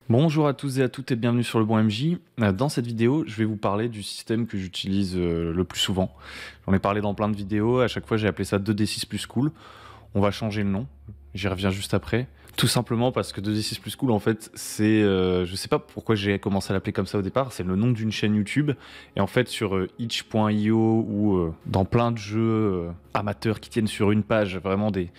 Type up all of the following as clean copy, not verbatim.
Bonjour à tous et à toutes et bienvenue sur le Bon MJ. Dans cette vidéo, je vais vous parler du système que j'utilise le plus souvent. J'en ai parlé dans plein de vidéos, à chaque fois j'ai appelé ça 2D6 plus cool. On va changer le nom, j'y reviens juste après. Tout simplement parce que 2D6 plus cool, en fait, c'est... je sais pas pourquoi j'ai commencé à l'appeler comme ça au départ, c'est le nom d'une chaîne YouTube. Et en fait, sur itch.io ou dans plein de jeux amateurs qui tiennent sur une page, vraiment des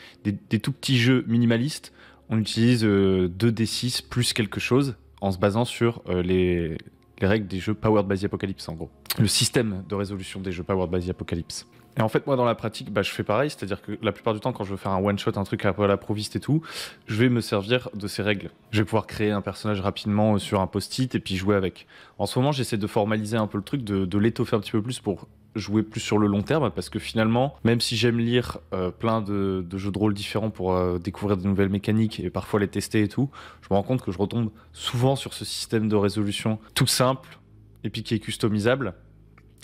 tout petits jeux minimalistes, on utilise 2D6 plus quelque chose en se basant sur les règles des jeux Powered by the Apocalypse, en gros. Le système de résolution des jeux Powered by the Apocalypse. Et en fait, moi, dans la pratique, je fais pareil, c'est-à-dire que la plupart du temps, quand je veux faire un one-shot, un truc un peu à l'improviste et tout, je vais me servir de ces règles. Je vais pouvoir créer un personnage rapidement sur un post-it et puis jouer avec. En ce moment, j'essaie de formaliser un peu le truc, de l'étoffer un petit peu plus pour jouer plus sur le long terme, parce que finalement, même si j'aime lire plein de jeux de rôle différents pour découvrir de nouvelles mécaniques et parfois les tester et tout, je me rends compte que je retombe souvent sur ce système de résolution tout simple et puis qui est customisable.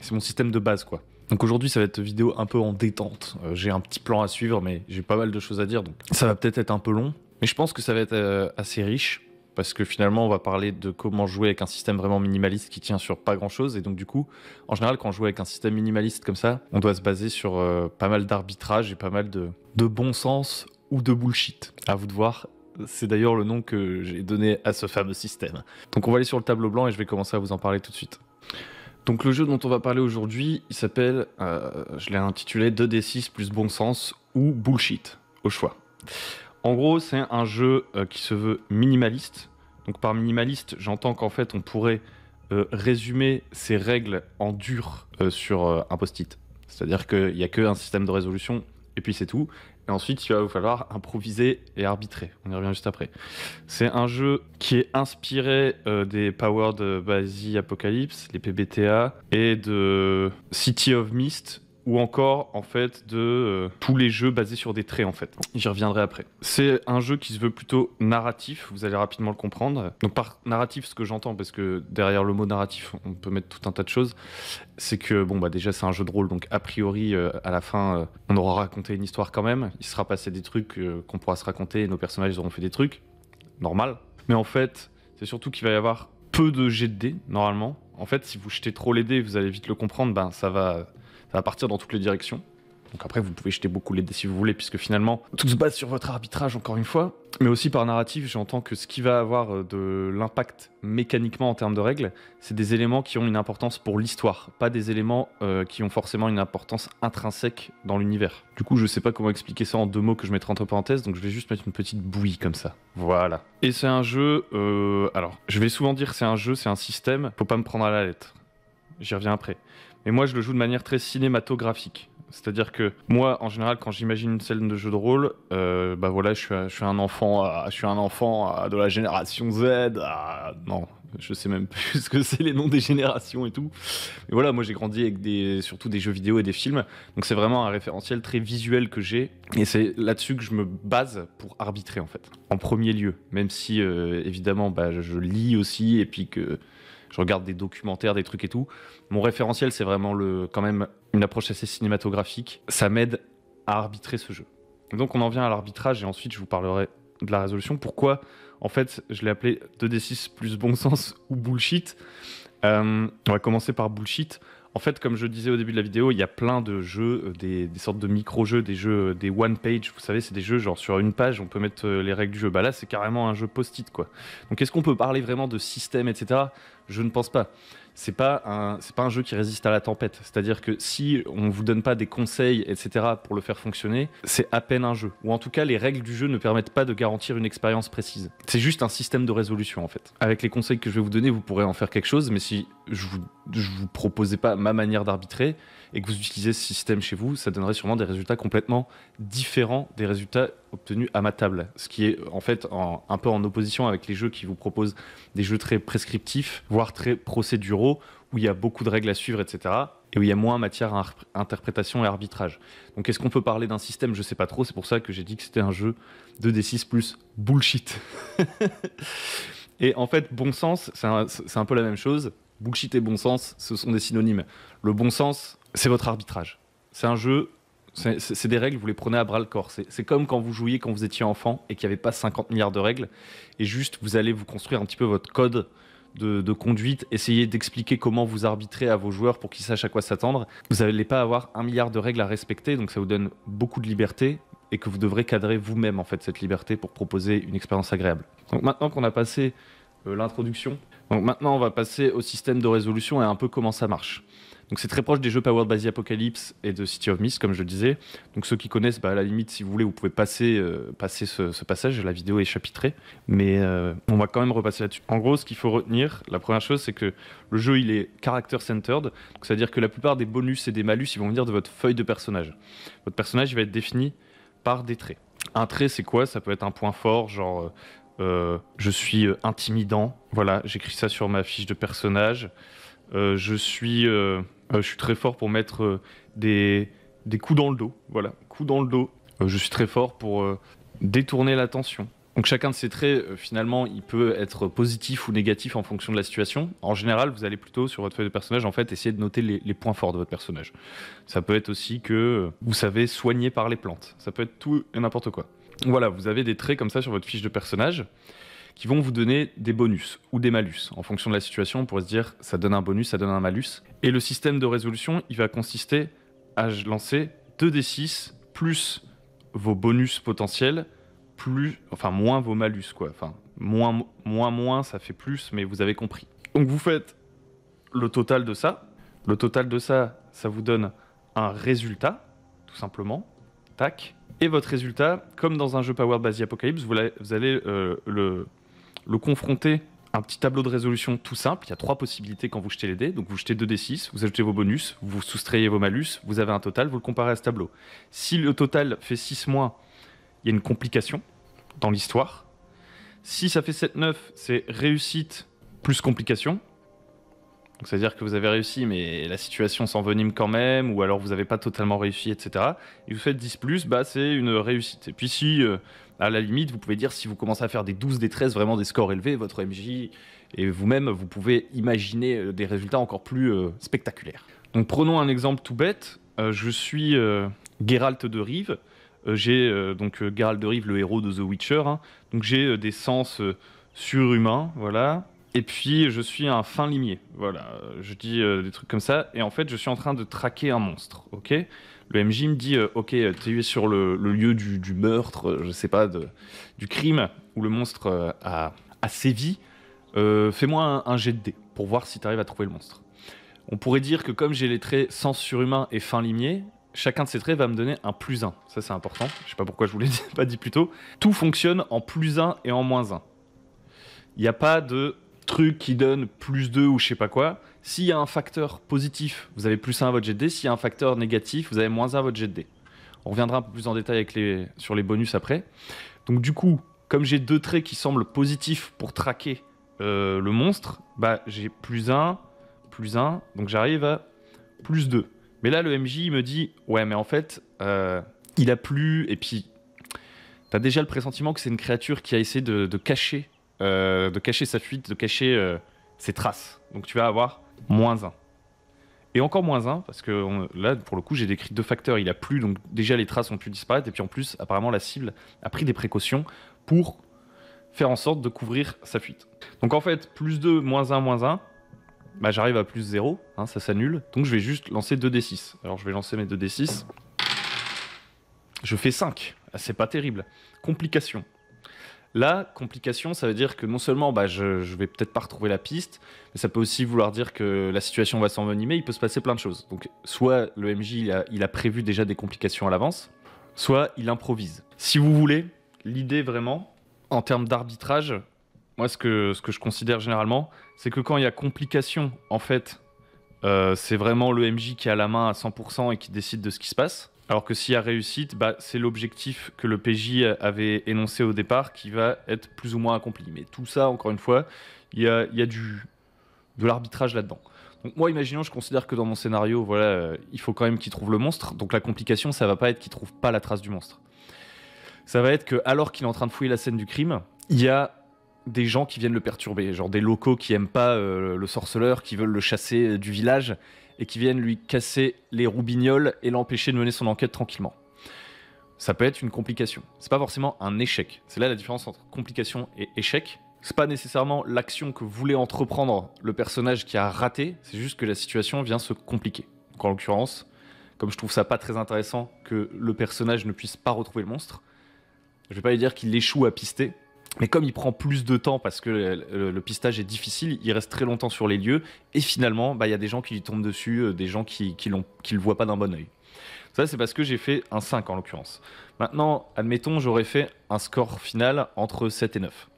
C'est mon système de base, quoi. Donc aujourd'hui, ça va être une vidéo un peu en détente. J'ai un petit plan à suivre, mais j'ai pas mal de choses à dire, donc ça va peut-être être un peu long. Mais je pense que ça va être assez riche, parce que finalement, on va parler de comment jouer avec un système vraiment minimaliste qui tient sur pas grand-chose. Et donc du coup, en général, quand on joue avec un système minimaliste comme ça, on doit se baser sur pas mal d'arbitrage et pas mal de bon sens ou de bullshit. À vous de voir. C'est d'ailleurs le nom que j'ai donné à ce fameux système. Donc on va aller sur le tableau blanc et je vais commencer à vous en parler tout de suite. Donc le jeu dont on va parler aujourd'hui, il s'appelle, je l'ai intitulé 2D6 plus bon sens ou bullshit, au choix. En gros, c'est un jeu qui se veut minimaliste. Donc par minimaliste, j'entends qu'en fait on pourrait résumer ces règles en dur sur un post-it. C'est-à-dire qu'il n'y a qu'un système de résolution et puis c'est tout. Et ensuite, il va vous falloir improviser et arbitrer. On y revient juste après. C'est un jeu qui est inspiré des Powered by the Apocalypse, les PBTA, et de City of Mist, ou encore en fait de tous les jeux basés sur des traits en fait. J'y reviendrai après. C'est un jeu qui se veut plutôt narratif, vous allez rapidement le comprendre. Donc par narratif, ce que j'entends, parce que derrière le mot narratif, on peut mettre tout un tas de choses, c'est que bon déjà c'est un jeu de rôle, donc a priori à la fin on aura raconté une histoire quand même, il sera passé des trucs qu'on pourra se raconter et nos personnages auront fait des trucs, normal. Mais en fait, c'est surtout qu'il va y avoir peu de jets de dés normalement. En fait, si vous jetez trop les dés, vous allez vite le comprendre, ça va partir dans toutes les directions. Donc après, vous pouvez jeter beaucoup les dés si vous voulez, puisque finalement, tout se base sur votre arbitrage, encore une fois. Mais aussi par narratif, j'entends que ce qui va avoir de l'impact mécaniquement en termes de règles, c'est des éléments qui ont une importance pour l'histoire, pas des éléments qui ont forcément une importance intrinsèque dans l'univers. Du coup, je sais pas comment expliquer ça en deux mots que je mettrai entre parenthèses, donc je vais juste mettre une petite bouillie comme ça. Voilà. Et c'est un jeu... alors, je vais souvent dire c'est un jeu, c'est un système, faut pas me prendre à la lettre. J'y reviens après. Mais moi, je le joue de manière très cinématographique. C'est-à-dire que moi, en général, quand j'imagine une scène de jeu de rôle, voilà, je suis un enfant de la génération Z. Non, je sais même plus ce que c'est les noms des générations et tout. Mais voilà, moi j'ai grandi avec surtout des jeux vidéo et des films. Donc c'est vraiment un référentiel très visuel que j'ai. Et c'est là-dessus que je me base pour arbitrer en fait. En premier lieu, même si évidemment je lis aussi et puis que je regarde des documentaires, des trucs et tout. Mon référentiel, c'est vraiment quand même une approche assez cinématographique. Ça m'aide à arbitrer ce jeu. Donc on en vient à l'arbitrage et ensuite je vous parlerai de la résolution. Pourquoi, en fait, je l'ai appelé 2D6 plus bon sens ou bullshit. On va commencer par bullshit. En fait, comme je disais au début de la vidéo, il y a plein de jeux, des sortes de micro-jeux, des jeux, des one-page. Vous savez, c'est des jeux genre sur une page, on peut mettre les règles du jeu. Là, c'est carrément un jeu post-it, quoi. Donc, est-ce qu'on peut parler vraiment de système, etc. Je ne pense pas. C'est pas un jeu qui résiste à la tempête. C'est-à-dire que si on vous donne pas des conseils, etc. pour le faire fonctionner, c'est à peine un jeu. Ou en tout cas, les règles du jeu ne permettent pas de garantir une expérience précise. C'est juste un système de résolution, en fait. Avec les conseils que je vais vous donner, vous pourrez en faire quelque chose, mais si je vous proposais pas ma manière d'arbitrer et que vous utilisez ce système chez vous, ça donnerait sûrement des résultats complètement différents des résultats obtenus à ma table. Ce qui est en fait un peu en opposition avec les jeux qui vous proposent des jeux très prescriptifs, voire très procéduraux, où il y a beaucoup de règles à suivre, etc. Et où il y a moins matière à interprétation et arbitrage. Donc est-ce qu'on peut parler d'un système? Je sais pas trop, c'est pour ça que j'ai dit que c'était un jeu 2D6 plus bullshit. Et en fait, bon sens, c'est un peu la même chose. Bullshit et bon sens, ce sont des synonymes. Le bon sens, c'est votre arbitrage. C'est un jeu C'est des règles, vous les prenez à bras le corps. C'est comme quand vous jouiez quand vous étiez enfant et qu'il n'y avait pas 50 milliards de règles. Et juste, vous allez vous construire un petit peu votre code de conduite, essayer d'expliquer comment vous arbitrez à vos joueurs pour qu'ils sachent à quoi s'attendre. Vous n'allez pas avoir 1 milliard de règles à respecter, donc ça vous donne beaucoup de liberté et que vous devrez cadrer vous-même en fait cette liberté pour proposer une expérience agréable. Donc maintenant qu'on a passé l'introduction, donc maintenant on va passer au système de résolution et un peu comment ça marche. Donc c'est très proche des jeux Powered by the Apocalypse et de City of Mist, comme je le disais. Donc ceux qui connaissent, à la limite, si vous voulez, vous pouvez passer ce passage, la vidéo est chapitrée, mais on va quand même repasser là-dessus. En gros, ce qu'il faut retenir, la première chose, c'est que le jeu, il est character-centered, c'est-à-dire que la plupart des bonus et des malus, ils vont venir de votre feuille de personnage. Votre personnage, il va être défini par des traits. Un trait, c'est quoi? Ça peut être un point fort, genre je suis intimidant, voilà, j'écris ça sur ma fiche de personnage. Je suis très fort pour mettre des coups dans le dos, voilà, coups dans le dos. Je suis très fort pour détourner l'attention. Donc chacun de ces traits, finalement, il peut être positif ou négatif en fonction de la situation. En général, vous allez plutôt, sur votre feuille de personnage, en fait, essayer de noter les points forts de votre personnage. Ça peut être aussi que vous savez soigner par les plantes. Ça peut être tout et n'importe quoi. Voilà, vous avez des traits comme ça sur votre fiche de personnage qui vont vous donner des bonus ou des malus. En fonction de la situation, on pourrait se dire ça donne un bonus, ça donne un malus. Et le système de résolution, il va consister à lancer 2d6 plus vos bonus potentiels, moins vos malus, quoi. Enfin, moins, ça fait plus, mais vous avez compris. Donc vous faites le total de ça. Le total de ça, ça vous donne un résultat, tout simplement. Tac. Et votre résultat, comme dans un jeu Powered by the Apocalypse, vous allez le confronter à un petit tableau de résolution tout simple. Il y a 3 possibilités quand vous jetez les dés. Donc vous jetez 2d6, vous ajoutez vos bonus, vous soustrayez vos malus, vous avez un total, vous le comparez à ce tableau. Si le total fait 6 moins, il y a une complication dans l'histoire. Si ça fait 7-9, c'est réussite plus complication. Donc c'est-à-dire que vous avez réussi, mais la situation s'envenime quand même, ou alors vous n'avez pas totalement réussi, etc. Et vous faites 10+, c'est une réussite. Et puis si, à la limite, vous pouvez dire, si vous commencez à faire des 12, des 13, vraiment des scores élevés, votre MJ et vous-même, vous pouvez imaginer des résultats encore plus spectaculaires. Donc prenons un exemple tout bête. Je suis Geralt de Rive. J'ai donc Geralt de Rive, le héros de The Witcher. Hein. Donc j'ai des sens surhumains, voilà. Et puis, je suis un fin limier. Voilà, je dis des trucs comme ça. Et en fait, je suis en train de traquer un monstre, ok? Le MJ me dit, ok, tu es sur le lieu du meurtre, je sais pas, du crime, où le monstre a sévi. Fais-moi un jet de dés pour voir si tu arrives à trouver le monstre. On pourrait dire que comme j'ai les traits sens surhumain et fin limier, chacun de ces traits va me donner un +1. Ça, c'est important. Je sais pas pourquoi je vous l'ai pas dit plus tôt. Tout fonctionne en +1 et en -1. Il n'y a pas de truc qui donne +2 ou je sais pas quoi. S'il y a un facteur positif, vous avez +1 à votre jet de dés. S'il y a un facteur négatif, vous avez -1 à votre jet de dés. On reviendra un peu plus en détail sur les bonus après. Donc du coup, comme j'ai 2 traits qui semblent positifs pour traquer le monstre, j'ai +1, donc j'arrive à +2. Mais là, le MJ me dit, ouais, mais en fait, il a plu, et puis t'as déjà le pressentiment que c'est une créature qui a essayé de cacher sa fuite, de cacher ses traces. Donc tu vas avoir -1. Et encore -1, parce que là, pour le coup, j'ai décrit 2 facteurs. Il a plu, donc déjà les traces ont pu disparaître, et puis en plus, apparemment, la cible a pris des précautions pour faire en sorte de couvrir sa fuite. Donc en fait, +2, -1, j'arrive à +0, hein, ça s'annule, donc je vais juste lancer 2d6. Alors je vais lancer mes 2d6. Je fais 5, c'est pas terrible. Complication. Là, complication, ça veut dire que non seulement je vais peut-être pas retrouver la piste, mais ça peut aussi vouloir dire que la situation va s'envenimer, il peut se passer plein de choses. Donc soit le MJ il a prévu déjà des complications à l'avance, soit il improvise. Si vous voulez, l'idée vraiment, en termes d'arbitrage, moi ce que je considère généralement, c'est que quand il y a complication, en fait, c'est vraiment le MJ qui a la main à 100% et qui décide de ce qui se passe. Alors que s'il y a réussite, c'est l'objectif que le PJ avait énoncé au départ qui va être plus ou moins accompli. Mais tout ça, encore une fois, il y a de l'arbitrage là-dedans. Donc moi, imaginons, je considère que dans mon scénario, voilà, il faut quand même qu'il trouve le monstre. Donc la complication, ça va pas être qu'il trouve pas la trace du monstre. Ça va être que alors qu'il est en train de fouiller la scène du crime, il y a des gens qui viennent le perturber, genre des locaux qui aiment pas le sorceleur, qui veulent le chasser du village et qui viennent lui casser les roubignoles et l'empêcher de mener son enquête tranquillement. Ça peut être une complication. C'est pas forcément un échec. C'est là la différence entre complication et échec. C'est pas nécessairement l'action que voulait entreprendre le personnage qui a raté, c'est juste que la situation vient se compliquer. Donc en l'occurrence, comme je trouve ça pas très intéressant que le personnage ne puisse pas retrouver le monstre, je vais pas lui dire qu'il échoue à pister, mais comme il prend plus de temps parce que le pistage est difficile, il reste très longtemps sur les lieux, et finalement, il y a des gens qui lui tombent dessus, des gens qui le voient pas d'un bon oeil. Ça, c'est parce que j'ai fait un 5 en l'occurrence. Maintenant, admettons, j'aurais fait un score final entre 7 et 9.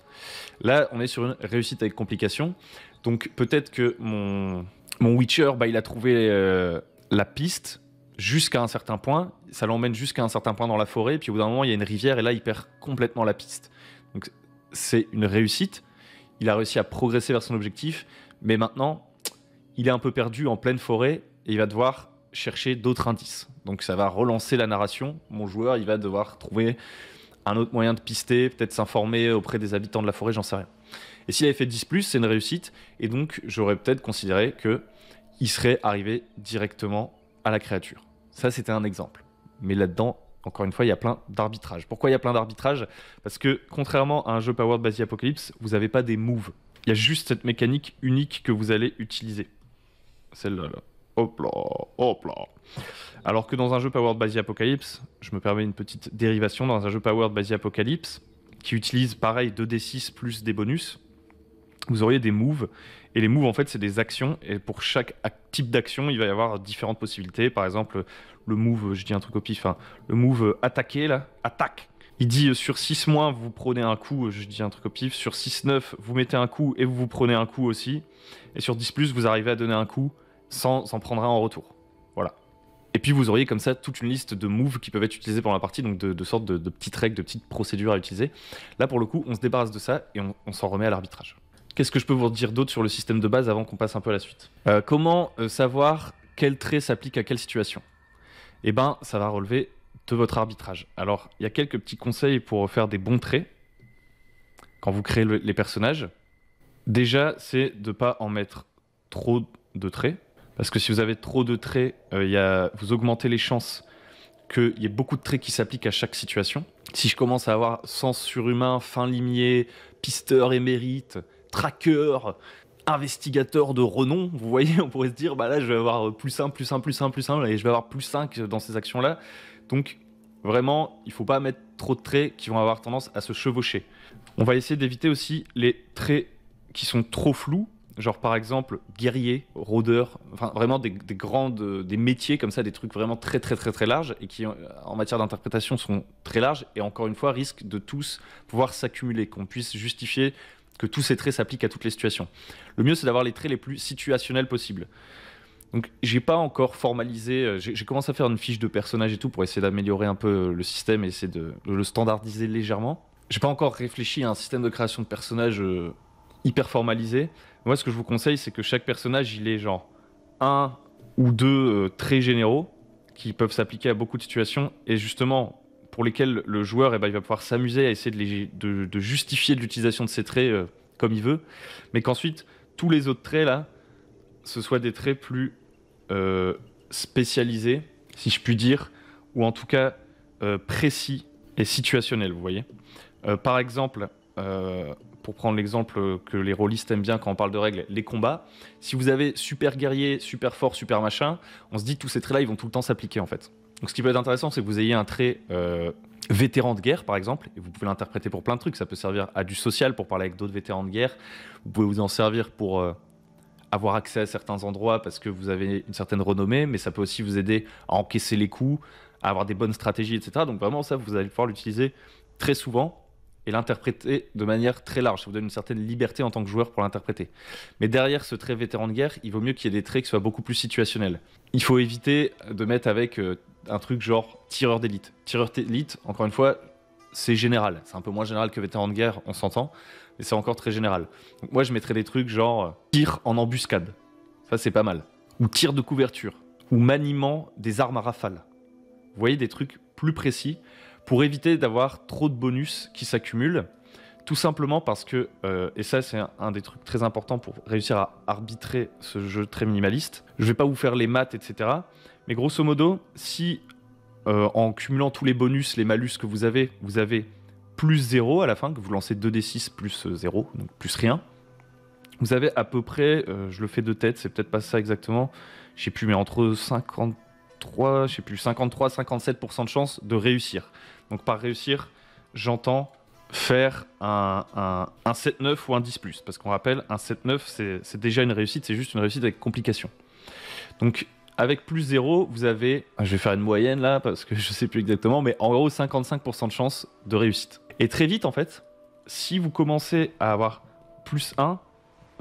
Là, on est sur une réussite avec complication. Donc peut-être que mon Witcher, il a trouvé la piste jusqu'à un certain point. Ça l'emmène jusqu'à un certain point dans la forêt. Et puis au bout d'un moment, il y a une rivière et là, il perd complètement la piste. Donc c'est une réussite. Il a réussi à progresser vers son objectif. Mais maintenant, il est un peu perdu en pleine forêt et il va devoir chercher d'autres indices. Donc ça va relancer la narration. Mon joueur, il va devoir trouver un autre moyen de pister, peut-être s'informer auprès des habitants de la forêt, j'en sais rien. Et s'il avait fait 10+, c'est une réussite, et donc j'aurais peut-être considéré qu'il serait arrivé directement à la créature. Ça, c'était un exemple. Mais là-dedans, encore une fois, il y a plein d'arbitrages. Pourquoi il y a plein d'arbitrages? Parce que, contrairement à un jeu Powered by the Apocalypse, vous n'avez pas des moves. Il y a juste cette mécanique unique que vous allez utiliser. Celle-là, là. Hop là, hop là. Alors que dans un jeu Powered by the Apocalypse, je me permets une petite dérivation, dans un jeu Powered by the Apocalypse, qui utilise pareil 2d6 plus des bonus, vous auriez des moves, et les moves en fait c'est des actions, et pour chaque type d'action il va y avoir différentes possibilités. Par exemple, le move, je dis un truc au pif, hein, le move attaquer là, attaque. Il dit sur 6- vous prenez un coup, je dis un truc au pif, sur 6-9 vous mettez un coup et vous prenez un coup aussi, et sur 10+, vous arrivez à donner un coup sans en prendre un en retour. Voilà. Et puis vous auriez comme ça toute une liste de moves qui peuvent être utilisés pendant la partie, donc de sortes de petites règles, de petites procédures à utiliser. Là pour le coup, on se débarrasse de ça et on s'en remet à l'arbitrage. Qu'est-ce que je peux vous dire d'autre sur le système de base avant qu'on passe un peu à la suite? Comment savoir quel trait s'applique à quelle situation? Eh ben, ça va relever de votre arbitrage. Alors, il y a quelques petits conseils pour faire des bons traits quand vous créez les personnages. Déjà, c'est de ne pas en mettre trop de traits. Parce que si vous avez trop de traits, vous augmentez les chances qu'il y ait beaucoup de traits qui s'appliquent à chaque situation. Si je commence à avoir sens surhumain, fin limier, pisteur émérite, tracker, investigateur de renom, vous voyez, on pourrait se dire, là je vais avoir +1, +1, +1, +1, et je vais avoir +5 dans ces actions-là. Donc vraiment, il ne faut pas mettre trop de traits qui vont avoir tendance à se chevaucher. On va essayer d'éviter aussi les traits qui sont trop flous, genre par exemple guerrier, rôdeur, enfin vraiment des métiers comme ça, des trucs vraiment très larges et qui en matière d'interprétation sont très larges et encore une fois risquent de tous pouvoir s'accumuler, qu'on puisse justifier que tous ces traits s'appliquent à toutes les situations. Le mieux c'est d'avoir les traits les plus situationnels possibles. Donc j'ai pas encore formalisé, j'ai commencé à faire une fiche de personnage et tout pour essayer d'améliorer un peu le système et essayer de le standardiser légèrement. J'ai pas encore réfléchi à un système de création de personnages hyper formalisé. Moi, ce que je vous conseille, c'est que chaque personnage, il ait genre 1 ou 2 traits généraux qui peuvent s'appliquer à beaucoup de situations et justement pour lesquels le joueur il va pouvoir s'amuser à essayer de justifier l'utilisation de ces traits comme il veut, mais qu'ensuite, tous les autres traits, là, ce soient des traits plus spécialisés, si je puis dire, ou en tout cas précis et situationnels, vous voyez. Par exemple, pour prendre l'exemple que les rôlistes aiment bien quand on parle de règles, les combats. Si vous avez super guerrier, super fort, super machin, on se dit que tous ces traits-là, ils vont tout le temps s'appliquer en fait. Donc ce qui peut être intéressant, c'est que vous ayez un trait vétéran de guerre par exemple, et vous pouvez l'interpréter pour plein de trucs. Ça peut servir à du social pour parler avec d'autres vétérans de guerre. Vous pouvez vous en servir pour avoir accès à certains endroits parce que vous avez une certaine renommée, mais ça peut aussi vous aider à encaisser les coups, à avoir des bonnes stratégies, etc. Donc vraiment ça, vous allez pouvoir l'utiliser très souvent et l'interpréter de manière très large. Ça vous donne une certaine liberté en tant que joueur pour l'interpréter. Mais derrière ce trait vétéran de guerre, il vaut mieux qu'il y ait des traits qui soient beaucoup plus situationnels. Il faut éviter de mettre avec un truc genre tireur d'élite. Tireur d'élite, encore une fois, c'est général. C'est un peu moins général que vétéran de guerre, on s'entend, mais c'est encore très général. Donc moi, je mettrais des trucs genre tir en embuscade. Ça, c'est pas mal. Ou tir de couverture. Ou maniement des armes à rafale. Vous voyez, des trucs plus précis pour éviter d'avoir trop de bonus qui s'accumulent. Tout simplement parce que, et ça c'est un des trucs très importants pour réussir à arbitrer ce jeu très minimaliste, je vais pas vous faire les maths, etc. Mais grosso modo, si en cumulant tous les bonus, les malus que vous avez plus 0 à la fin, que vous lancez 2d6 plus 0, donc plus rien, vous avez à peu près, je le fais de tête, c'est peut-être pas ça exactement, je sais plus, mais entre 53, je sais plus, 53-57% de chance de réussir. Donc par réussir, j'entends faire un 7-9 ou un 10+, parce qu'on rappelle, un 7-9 c'est déjà une réussite, c'est juste une réussite avec complication. Donc avec plus 0, vous avez, je vais faire une moyenne là, parce que je sais plus exactement, mais en gros 55% de chance de réussite. Et très vite en fait, si vous commencez à avoir plus 1,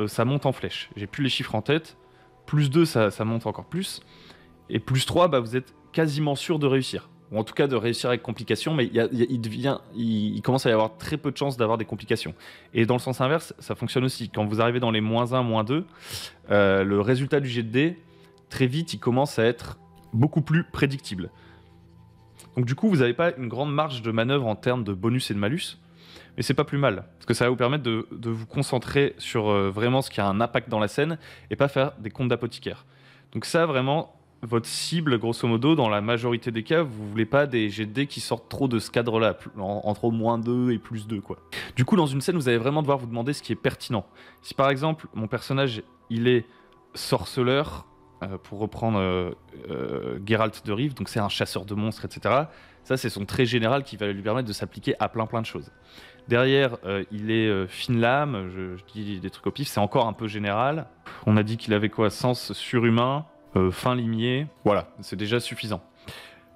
ça monte en flèche. J'ai plus les chiffres en tête, plus 2 ça monte encore plus, et plus 3, bah, vous êtes quasiment sûr de réussir. Ou en tout cas de réussir avec complications, mais il commence à y avoir très peu de chances d'avoir des complications. Et dans le sens inverse, ça fonctionne aussi. Quand vous arrivez dans les -1, -2, le résultat du jet de dés, très vite, il commence à être beaucoup plus prédictible. Donc du coup, vous n'avez pas une grande marge de manœuvre en termes de bonus et de malus, mais c'est pas plus mal, parce que ça va vous permettre de vous concentrer sur vraiment ce qui a un impact dans la scène, et pas faire des comptes d'apothicaire. Donc ça, vraiment, votre cible, grosso modo, dans la majorité des cas, vous voulez pas des jets de dés qui sortent trop de ce cadre-là, entre -2 et +2, quoi. Du coup, dans une scène, vous allez vraiment devoir vous demander ce qui est pertinent. Si par exemple, mon personnage, il est sorceleur, pour reprendre Geralt de Rive, donc c'est un chasseur de monstres, etc. Ça, c'est son trait général qui va lui permettre de s'appliquer à plein de choses. Derrière, il est fine lame, je dis des trucs au pif, c'est encore un peu général. On a dit qu'il avait quoi? Sens surhumain, fin limier, voilà, c'est déjà suffisant.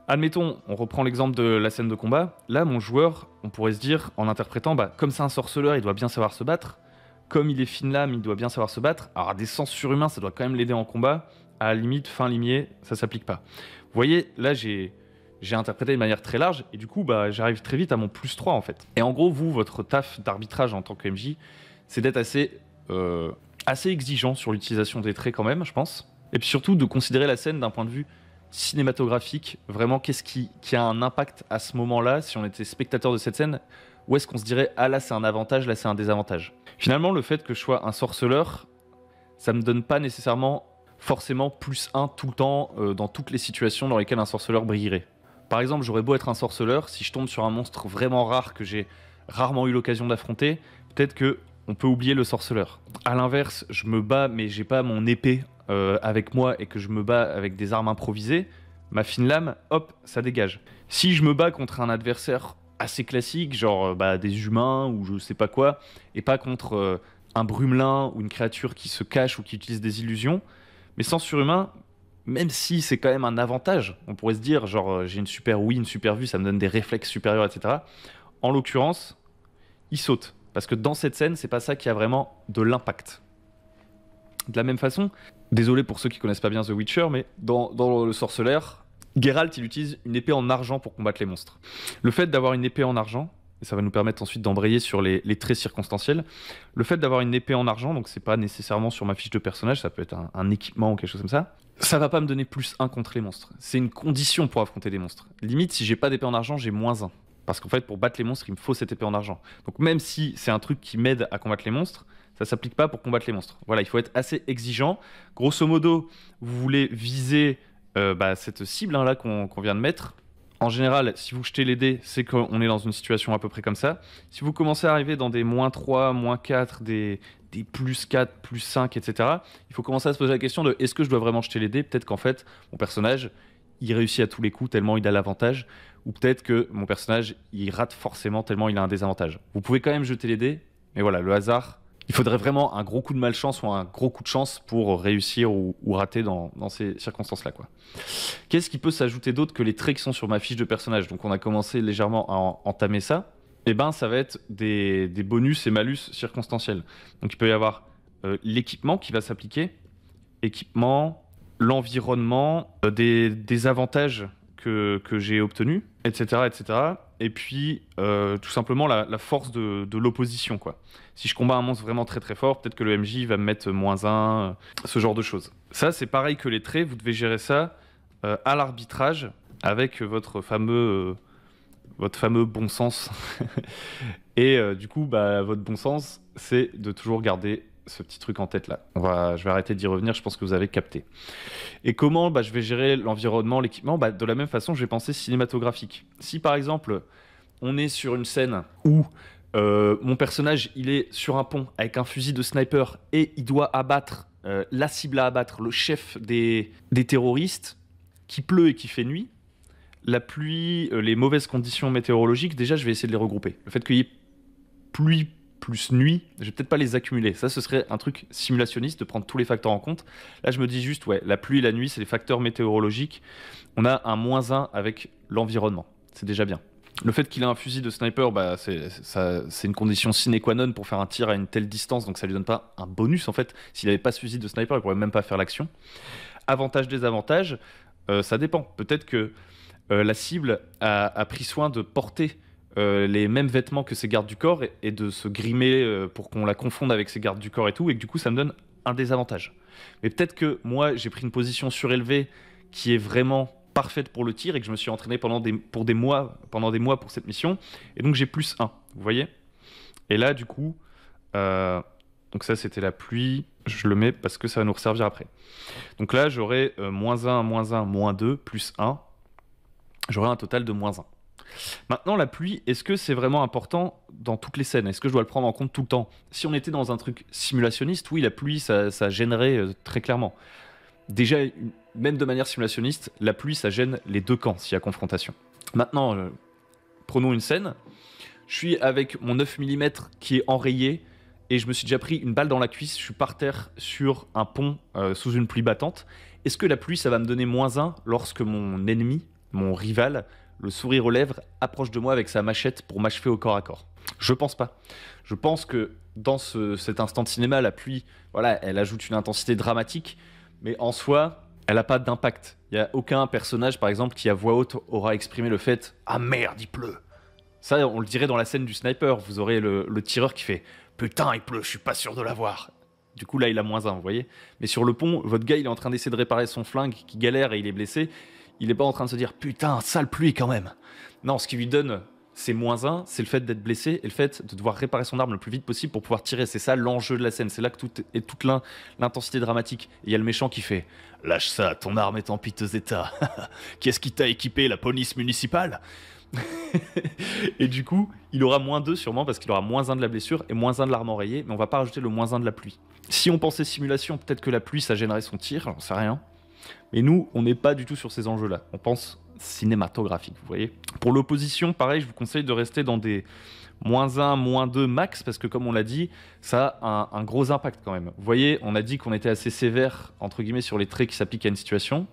Admettons, on reprend l'exemple de la scène de combat. Là, mon joueur, on pourrait se dire, en interprétant, bah, comme c'est un sorceleur, il doit bien savoir se battre. Comme il est fine lame, il doit bien savoir se battre. Alors, des sens surhumains, ça doit quand même l'aider en combat. À la limite, fin limier, ça s'applique pas. Vous voyez, là, j'ai interprété de manière très large, et du coup, bah, j'arrive très vite à mon +3, en fait. Et en gros, vous, votre taf d'arbitrage en tant que MJ, c'est d'être assez exigeant sur l'utilisation des traits quand même, je pense. Et puis surtout, de considérer la scène d'un point de vue cinématographique. Vraiment, qu'est-ce qui a un impact à ce moment-là, si on était spectateur de cette scène, où est-ce qu'on se dirait « Ah, là, c'est un avantage, là, c'est un désavantage ». Finalement, le fait que je sois un sorceleur, ça me donne pas nécessairement forcément +1 tout le temps dans toutes les situations dans lesquelles un sorceleur brillerait. Par exemple, j'aurais beau être un sorceleur, si je tombe sur un monstre vraiment rare que j'ai rarement eu l'occasion d'affronter, peut-être que on peut oublier le sorceleur. A l'inverse, je me bats mais j'ai pas mon épée avec moi et que je me bats avec des armes improvisées, ma fine lame, hop, ça dégage. Si je me bats contre un adversaire assez classique, genre des humains ou je sais pas quoi, et pas contre un brumelin ou une créature qui se cache ou qui utilise des illusions, mais sans surhumain, même si c'est quand même un avantage, on pourrait se dire, genre j'ai une super ouïe, une super vue, ça me donne des réflexes supérieurs, etc. En l'occurrence, il saute. Parce que dans cette scène, c'est pas ça qui a vraiment de l'impact. De la même façon, désolé pour ceux qui connaissent pas bien The Witcher, mais dans le sorceleur, Geralt, il utilise une épée en argent pour combattre les monstres. Le fait d'avoir une épée en argent, et ça va nous permettre ensuite d'embrayer sur les traits circonstanciels, le fait d'avoir une épée en argent, donc c'est pas nécessairement sur ma fiche de personnage, ça peut être un équipement ou quelque chose comme ça va pas me donner +1 contre les monstres. C'est une condition pour affronter des monstres. Limite, si j'ai pas d'épée en argent, j'ai -1. Parce qu'en fait, pour battre les monstres, il me faut cette épée en argent. Donc même si c'est un truc qui m'aide à combattre les monstres, ça s'applique pas pour combattre les monstres. Voilà, il faut être assez exigeant. Grosso modo, vous voulez viser cette cible là qu'on vient de mettre. En général, si vous jetez les dés, c'est qu'on est dans une situation à peu près comme ça. Si vous commencez à arriver dans des -3, -4, des +4, +5, etc., il faut commencer à se poser la question de est-ce que je dois vraiment jeter les dés? Peut-être qu'en fait, mon personnage, il réussit à tous les coups tellement il a l'avantage, ou peut-être que mon personnage, il rate forcément tellement il a un désavantage. Vous pouvez quand même jeter les dés, mais voilà, le hasard, il faudrait vraiment un gros coup de malchance ou un gros coup de chance pour réussir ou rater dans ces circonstances-là, quoi. Qu'est-ce qui peut s'ajouter d'autre que les traits qui sont sur ma fiche de personnage? Donc on a commencé légèrement à entamer ça. Et ben ça va être des bonus et malus circonstanciels. Donc il peut y avoir l'équipement qui va s'appliquer, équipement, l'environnement, des avantages que j'ai obtenus, etc., etc. Et puis tout simplement la force de l'opposition, quoi. Si je combats un monstre vraiment très très fort, peut-être que le MJ va me mettre -1, ce genre de choses. Ça, c'est pareil que les traits, vous devez gérer ça à l'arbitrage avec votre fameux votre fameux bon sens. Et du coup, bah, votre bon sens, c'est de toujours garder ce petit truc en tête là. Je vais arrêter d'y revenir, je pense que vous avez capté. Et comment je vais gérer l'environnement, l'équipement? De la même façon, je vais penser cinématographique. Si par exemple, on est sur une scène où mon personnage, il est sur un pont avec un fusil de sniper et il doit abattre la cible à abattre, le chef des terroristes, qui pleut et qui fait nuit, la pluie, les mauvaises conditions météorologiques, déjà, je vais essayer de les regrouper. Le fait qu'il y ait pluie plus nuit, je vais peut-être pas les accumuler. Ça, ce serait un truc simulationniste de prendre tous les facteurs en compte. Là, je me dis juste, ouais, la pluie et la nuit, c'est les facteurs météorologiques. On a un -1 avec l'environnement. C'est déjà bien. Le fait qu'il ait un fusil de sniper, c'est une condition sine qua non pour faire un tir à une telle distance, donc ça lui donne pas un bonus en fait. S'il n'avait pas ce fusil de sniper, il pourrait même pas faire l'action. Avantages, désavantages, ça dépend. Peut-être que la cible a pris soin de porter les mêmes vêtements que ses gardes du corps et de se grimer pour qu'on la confonde avec ses gardes du corps et tout, et que du coup ça me donne un désavantage. Mais peut-être que moi j'ai pris une position surélevée qui est vraiment parfaite pour le tir et que je me suis entraîné pendant des mois pour cette mission, et donc j'ai +1, vous voyez. Et là du coup, donc ça c'était la pluie, je le mets parce que ça va nous resservir après. Donc là j'aurai -1, -1, -2, +1, j'aurai un total de -1. Maintenant, la pluie, est-ce que c'est vraiment important dans toutes les scènes? Est-ce que je dois le prendre en compte tout le temps? Si on était dans un truc simulationniste, oui, la pluie, ça gênerait très clairement. Déjà, même de manière simulationniste, la pluie, ça gêne les deux camps s'il y a confrontation. Maintenant, prenons une scène. Je suis avec mon 9 mm qui est enrayé et je me suis déjà pris une balle dans la cuisse. Je suis par terre sur un pont sous une pluie battante. Est-ce que la pluie, ça va me donner -1 lorsque mon ennemi, mon rival, le sourire aux lèvres, approche de moi avec sa machette pour m'achever au corps à corps? Je pense pas. Je pense que dans cet instant de cinéma, la pluie, voilà, elle ajoute une intensité dramatique, mais en soi, elle n'a pas d'impact. Il n'y a aucun personnage, par exemple, qui à voix haute aura exprimé le fait « Ah merde, il pleut !» Ça, on le dirait dans la scène du sniper. Vous aurez le tireur qui fait « Putain, il pleut, je suis pas sûr de l'avoir !» Du coup, là, il a -1, vous voyez. Mais sur le pont, votre gars, il est en train d'essayer de réparer son flingue, qui galère et il est blessé. Il n'est pas en train de se dire « Putain, sale pluie quand même !» Non, ce qui lui donne ces -1, c'est le fait d'être blessé et le fait de devoir réparer son arme le plus vite possible pour pouvoir tirer. C'est ça l'enjeu de la scène. C'est là que toute l'intensité dramatique. Et il y a le méchant qui fait « Lâche ça, ton arme est en piteux état. Qu'est-ce qui t'a équipé, la police municipale ?» Et du coup, il aura -2 sûrement parce qu'il aura -1 de la blessure et -1 de l'arme enrayée, mais on va pas rajouter le -1 de la pluie. Si on pensait simulation, peut-être que la pluie, ça gênerait son tir, j'en sais rien. Mais nous, on n'est pas du tout sur ces enjeux-là. On pense cinématographique, vous voyez. Pour l'opposition, pareil, je vous conseille de rester dans des -1, -2 max, parce que comme on l'a dit, ça a un gros impact quand même. Vous voyez, on a dit qu'on était assez sévère, entre guillemets, sur les traits qui s'appliquent à une situation.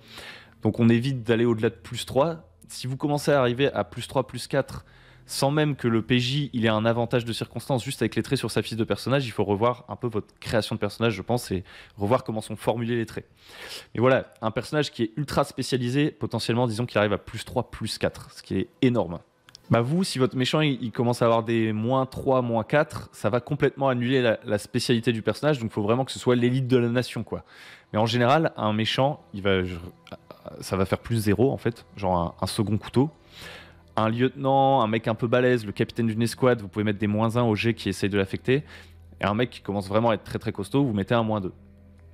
Donc on évite d'aller au-delà de +3. Si vous commencez à arriver à +3, +4, sans même que le PJ il ait un avantage de circonstance, juste avec les traits sur sa fiche de personnage, il faut revoir un peu votre création de personnage, je pense, et revoir comment sont formulés les traits. Et voilà, un personnage qui est ultra spécialisé, potentiellement, disons qu'il arrive à +3, +4, ce qui est énorme. Bah vous, si votre méchant il commence à avoir des -3, -4, ça va complètement annuler la spécialité du personnage, donc il faut vraiment que ce soit l'élite de la nation, quoi. Mais en général, un méchant, ça va faire +0 en fait, genre un second couteau. Un lieutenant, un mec un peu balèze, le capitaine d'une escouade, vous pouvez mettre des -1 au jet qui essaye de l'affecter. Et un mec qui commence vraiment à être très très costaud, vous mettez un -2.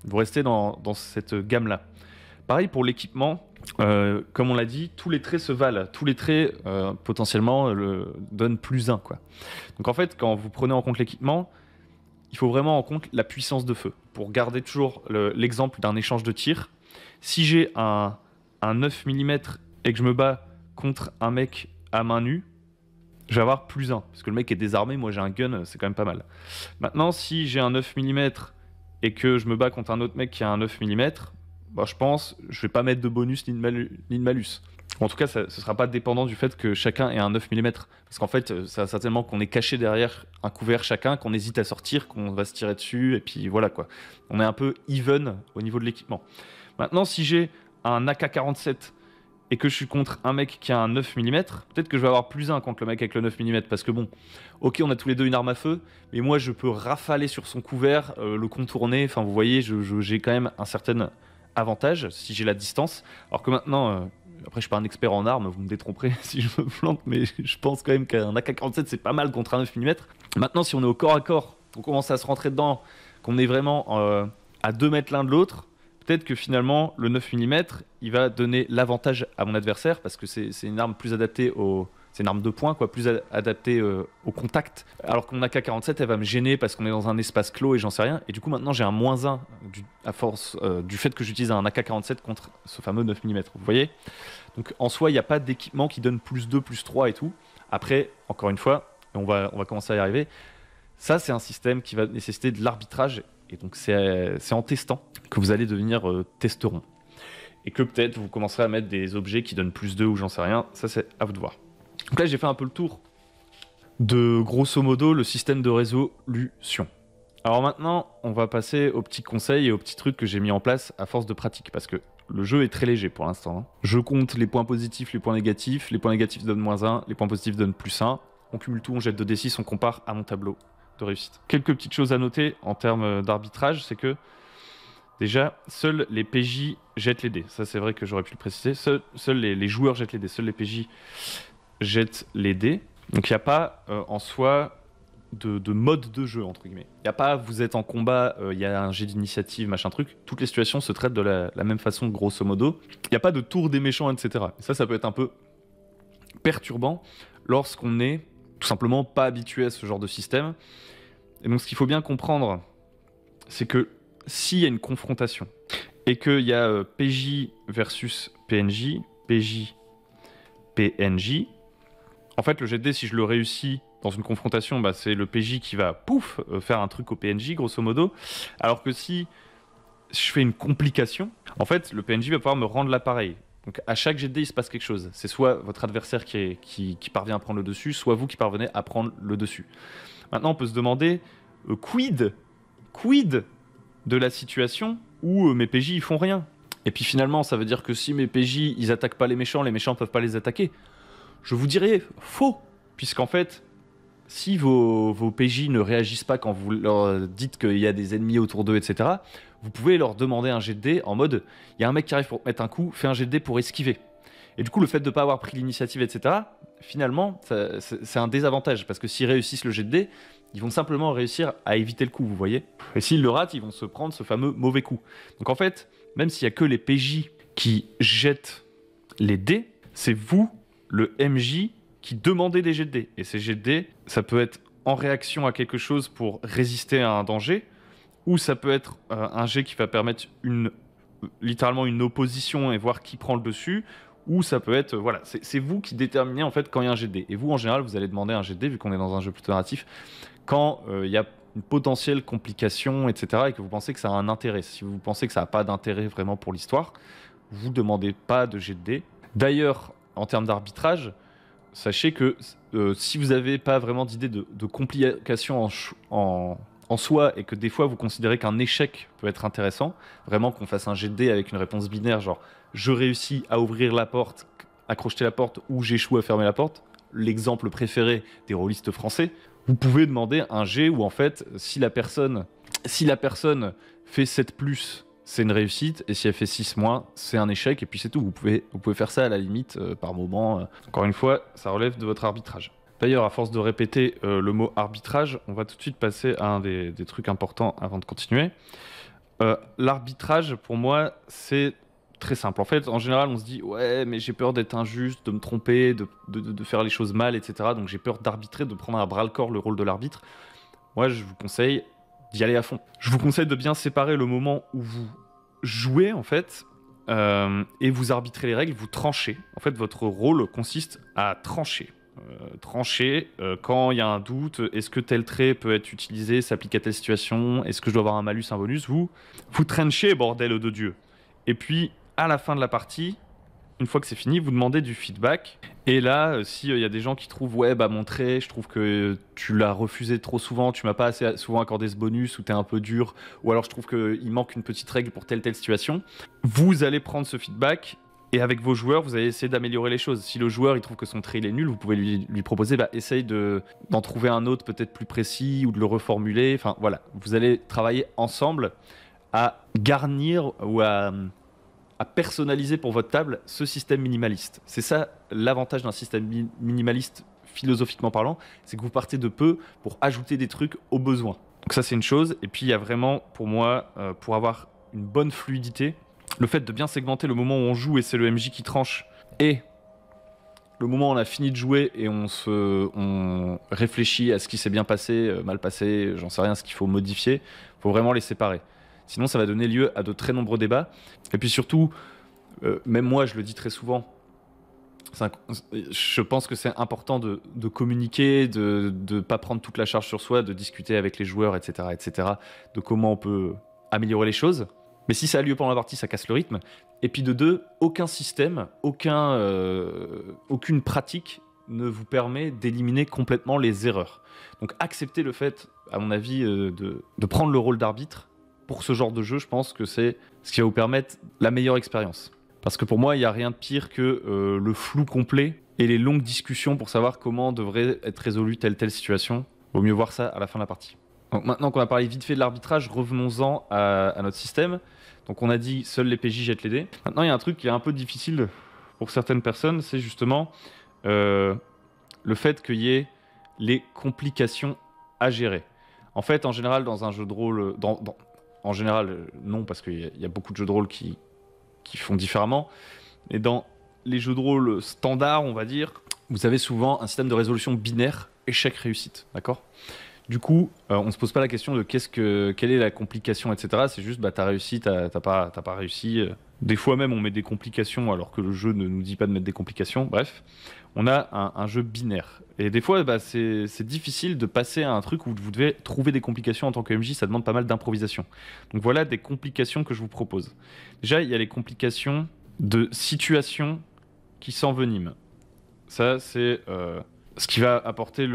Vous restez dans cette gamme-là. Pareil pour l'équipement, comme on l'a dit, tous les traits se valent. Tous les traits, potentiellement, donnent +1, quoi. Donc en fait, quand vous prenez en compte l'équipement, il faut vraiment en compte la puissance de feu. Pour garder toujours l'exemple d'un échange de tir, si j'ai un 9 mm et que je me bats contre un mec à main nue, je vais avoir +1, parce que le mec est désarmé, moi j'ai un gun, c'est quand même pas mal. Maintenant, si j'ai un 9 mm et que je me bats contre un autre mec qui a un 9 mm, bah, je pense, je vais pas mettre de bonus ni de malus. En tout cas, ce sera pas dépendant du fait que chacun ait un 9 mm, parce qu'en fait, ça certainement qu'on est caché derrière un couvert chacun, qu'on hésite à sortir, qu'on va se tirer dessus, et puis voilà quoi. On est un peu even au niveau de l'équipement. Maintenant, si j'ai un AK-47 et que je suis contre un mec qui a un 9 mm, peut-être que je vais avoir +1 contre le mec avec le 9 mm, parce que bon, ok, on a tous les deux une arme à feu, mais moi je peux rafaler sur son couvert, le contourner, enfin vous voyez, j'ai quand même un certain avantage si j'ai la distance, alors que maintenant, Après, je suis pas un expert en armes, vous me détromperez si je me plante, mais je pense quand même qu'un AK-47 c'est pas mal contre un 9 mm. Maintenant, si on est au corps à corps, on commence à se rentrer dedans, qu'on est vraiment à 2 mètres l'un de l'autre, peut-être que finalement le 9 mm il va donner l'avantage à mon adversaire parce que c'est une arme plus adaptée au. C'est une arme de poing, quoi, plus adaptée au contact. Alors que mon AK-47, elle va me gêner parce qu'on est dans un espace clos et j'en sais rien. Et du coup, maintenant, j'ai un -1 à force du fait que j'utilise un AK-47 contre ce fameux 9 mm. Vous voyez? Donc, en soi, il n'y a pas d'équipement qui donne +2, +3 et tout. Après, encore une fois, on va commencer à y arriver. Ça, c'est un système qui va nécessiter de l'arbitrage. Et donc, c'est en testant que vous allez devenir testeron. Et que peut-être vous commencerez à mettre des objets qui donnent +2 ou j'en sais rien. Ça, c'est à vous de voir. Donc là, j'ai fait un peu le tour de, grosso modo, le système de résolution. Alors maintenant, on va passer aux petits conseils et aux petits trucs que j'ai mis en place à force de pratique, parce que le jeu est très léger pour l'instant. Hein. Je compte les points positifs, les points négatifs. Les points négatifs donnent -1, les points positifs donnent +1. On cumule tout, on jette 2d6, on compare à mon tableau de réussite. Quelques petites choses à noter en termes d'arbitrage, c'est que déjà, seuls les PJ jettent les dés. Ça, c'est vrai que j'aurais pu le préciser. Seuls les joueurs jettent les dés. Seuls les PJ jettent les dés. Donc, il n'y a pas en soi de mode de jeu, entre guillemets. Il n'y a pas, vous êtes en combat, il y a un jet d'initiative, machin truc. Toutes les situations se traitent de la même façon, grosso modo. Il n'y a pas de tour des méchants, etc. Et ça peut être un peu perturbant lorsqu'on est tout simplement pas habitué à ce genre de système. Et donc, ce qu'il faut bien comprendre, c'est que s'il y a une confrontation et qu'il y a PJ versus PNJ, PJ, PNJ, en fait, le jet de dés, si je le réussis dans une confrontation, bah, c'est le PJ qui va, pouf, faire un truc au PNJ, grosso modo. Alors que si je fais une complication, en fait, le PNJ va pouvoir me rendre l'appareil. Donc, à chaque jet de dés, il se passe quelque chose. C'est soit votre adversaire qui parvient à prendre le dessus, soit vous qui parvenez à prendre le dessus. Maintenant, on peut se demander, quid de la situation où mes PJ, ils font rien? Et puis finalement, ça veut dire que si mes PJ, ils attaquent pas les méchants peuvent pas les attaquer. Je vous dirais faux, puisqu'en fait, si vos PJ ne réagissent pas quand vous leur dites qu'il y a des ennemis autour d'eux, etc., vous pouvez leur demander un jet de dés en mode, il y a un mec qui arrive pour mettre un coup, fais un jet de dés pour esquiver. Et du coup, le fait de ne pas avoir pris l'initiative, etc., finalement, c'est un désavantage, parce que s'ils réussissent le jet de dés, ils vont simplement réussir à éviter le coup, vous voyez. Et s'ils le ratent, ils vont se prendre ce fameux mauvais coup. Donc en fait, même s'il n'y a que les PJ qui jettent les dés, c'est vous, le MJ, qui demandez des jets de dés. Et ces jets de dés, ça peut être en réaction à quelque chose pour résister à un danger, ou ça peut être un jet qui va permettre littéralement une opposition et voir qui prend le dessus, ou ça peut être, voilà, c'est vous qui déterminez en fait quand il y a un jet de dés. Et vous, en général, vous allez demander un jet de dés, vu qu'on est dans un jeu plutôt narratif, quand il y a une potentielle complication, etc., et que vous pensez que ça a un intérêt. Si vous pensez que ça n'a pas d'intérêt vraiment pour l'histoire, vous ne demandez pas de jet de dés. D'ailleurs, en termes d'arbitrage, sachez que si vous n'avez pas vraiment d'idée de complication en soi, et que des fois vous considérez qu'un échec peut être intéressant, vraiment qu'on fasse un jet de dés avec une réponse binaire, genre je réussis à ouvrir la porte, à crocheter la porte, ou j'échoue à fermer la porte, l'exemple préféré des rôlistes français, vous pouvez demander un jet où en fait, si la personne fait 7+, c'est une réussite, et si elle fait 6-, c'est un échec, et puis c'est tout. Vous pouvez faire ça à la limite, par moment. Encore une fois, ça relève de votre arbitrage. D'ailleurs, à force de répéter le mot arbitrage, on va tout de suite passer à un des trucs importants avant de continuer. L'arbitrage, pour moi, c'est très simple. En fait, en général, on se dit « Ouais, mais j'ai peur d'être injuste, de me tromper, de faire les choses mal, etc. » Donc j'ai peur d'arbitrer, de prendre à bras-le-corps le rôle de l'arbitre. Moi, je vous conseille d'y aller à fond. Je vous conseille de bien séparer le moment où vous jouez, en fait, et vous arbitrez les règles, vous tranchez. En fait, votre rôle consiste à trancher. Quand il y a un doute, est-ce que tel trait peut être utilisé, s'applique à telle situation, est-ce que je dois avoir un malus, un bonus, vous tranchez, bordel de Dieu. Et puis, à la fin de la partie, une fois que c'est fini, vous demandez du feedback. Et là, s'il y a des gens qui trouvent « Ouais, bah mon trait, je trouve que tu l'as refusé trop souvent, tu m'as pas assez souvent accordé ce bonus, ou t'es un peu dur, ou alors je trouve qu'il manque une petite règle pour telle situation », vous allez prendre ce feedback, et avec vos joueurs, vous allez essayer d'améliorer les choses. Si le joueur il trouve que son trait il est nul, vous pouvez lui proposer « Essaye d'en trouver un autre peut-être plus précis, ou de le reformuler ». Enfin voilà, vous allez travailler ensemble à garnir ou à à personnaliser pour votre table ce système minimaliste. C'est ça l'avantage d'un système minimaliste philosophiquement parlant, c'est que vous partez de peu pour ajouter des trucs aux besoins. Donc ça c'est une chose, et puis il y a vraiment pour moi, pour avoir une bonne fluidité, le fait de bien segmenter le moment où on joue et c'est le MJ qui tranche, et le moment où on a fini de jouer et on réfléchit à ce qui s'est bien passé, mal passé, j'en sais rien, ce qu'il faut modifier, il faut vraiment les séparer. Sinon ça va donner lieu à de très nombreux débats, et puis surtout, même moi je le dis très souvent, je pense que c'est important de communiquer, de ne pas prendre toute la charge sur soi, de discuter avec les joueurs, etc., de comment on peut améliorer les choses. Mais si ça a lieu pendant la partie, ça casse le rythme. Et puis de deux, aucun système, aucune pratique ne vous permet d'éliminer complètement les erreurs. Donc accepter le fait, à mon avis, de prendre le rôle d'arbitre pour ce genre de jeu, je pense que c'est ce qui va vous permettre la meilleure expérience. Parce que pour moi, il n'y a rien de pire que le flou complet et les longues discussions pour savoir comment devrait être résolue telle situation. Vaut mieux voir ça à la fin de la partie. Donc maintenant qu'on a parlé vite fait de l'arbitrage, revenons-en à notre système. Donc on a dit seuls les PJ jettent les dés. Maintenant, il y a un truc qui est un peu difficile pour certaines personnes, c'est justement le fait qu'il y ait les complications à gérer. En fait, en général, dans un jeu de rôle... En général, non, parce qu'il y a beaucoup de jeux de rôle qui font différemment. Et dans les jeux de rôle standards, on va dire, vous avez souvent un système de résolution binaire, échec-réussite, d'accord ? Du coup, on ne se pose pas la question de quelle est la complication, etc. C'est juste, t'as réussi, t'as pas réussi. Des fois même, on met des complications alors que le jeu ne nous dit pas de mettre des complications. Bref, on a un jeu binaire. Et des fois, c'est difficile de passer à un truc où vous devez trouver des complications en tant que MJ. Ça demande pas mal d'improvisation. Donc voilà des complications que je vous propose. Déjà, il y a les complications de situations qui s'enveniment. Ça, c'est ce qui va apporter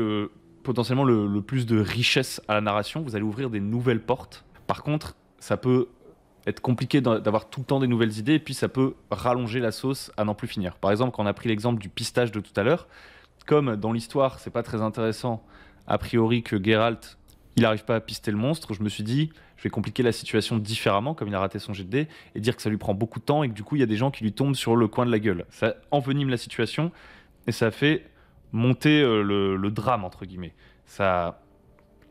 potentiellement le plus de richesse à la narration. Vous allez ouvrir des nouvelles portes. Par contre, ça peut être compliqué d'avoir tout le temps des nouvelles idées, et puis ça peut rallonger la sauce à n'en plus finir. Par exemple, quand on a pris l'exemple du pistage de tout à l'heure, comme dans l'histoire, c'est pas très intéressant, a priori, que Geralt, il n'arrive pas à pister le monstre, je me suis dit, je vais compliquer la situation différemment, comme il a raté son jet de dés, et dire que ça lui prend beaucoup de temps, et que du coup, il y a des gens qui lui tombent sur le coin de la gueule. Ça envenime la situation, et ça fait monter le drame, entre guillemets. Ça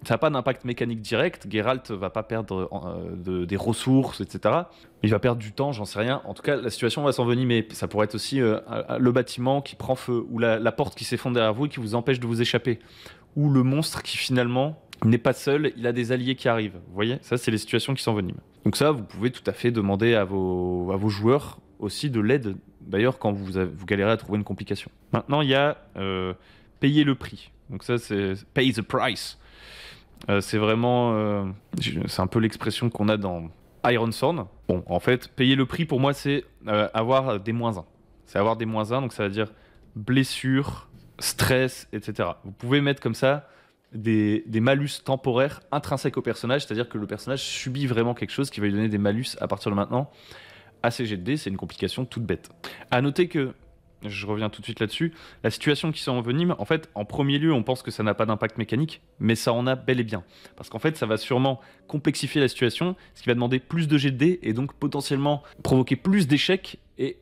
n'a pas d'impact mécanique direct. Geralt va pas perdre des ressources, etc. Il va perdre du temps, j'en sais rien. En tout cas, la situation va s'envenimer. Ça pourrait être aussi le bâtiment qui prend feu, ou la porte qui s'effondre derrière vous et qui vous empêche de vous échapper. Ou le monstre qui finalement n'est pas seul, il a des alliés qui arrivent. Vous voyez, ça, c'est les situations qui s'enveniment. Donc ça, vous pouvez tout à fait demander à vos joueurs aussi de l'aide, d'ailleurs, quand vous galérez à trouver une complication. Maintenant, il y a payer le prix. Donc ça, c'est pay the price. C'est vraiment... c'est un peu l'expression qu'on a dans Ironthorn. Bon, en fait, payer le prix, pour moi, c'est avoir des -1. C'est avoir des -1, donc ça veut dire blessure, stress, etc. Vous pouvez mettre comme ça des malus temporaires intrinsèques au personnage, c'est-à-dire que le personnage subit vraiment quelque chose qui va lui donner des malus à partir de maintenant. À ces jets de dés, c'est une complication toute bête. À noter que, je reviens tout de suite là-dessus, la situation qui s'envenime, en fait, en premier lieu, on pense que ça n'a pas d'impact mécanique, mais ça en a bel et bien. Parce qu'en fait, ça va sûrement complexifier la situation, ce qui va demander plus de jets de dés, et donc potentiellement provoquer plus d'échecs, et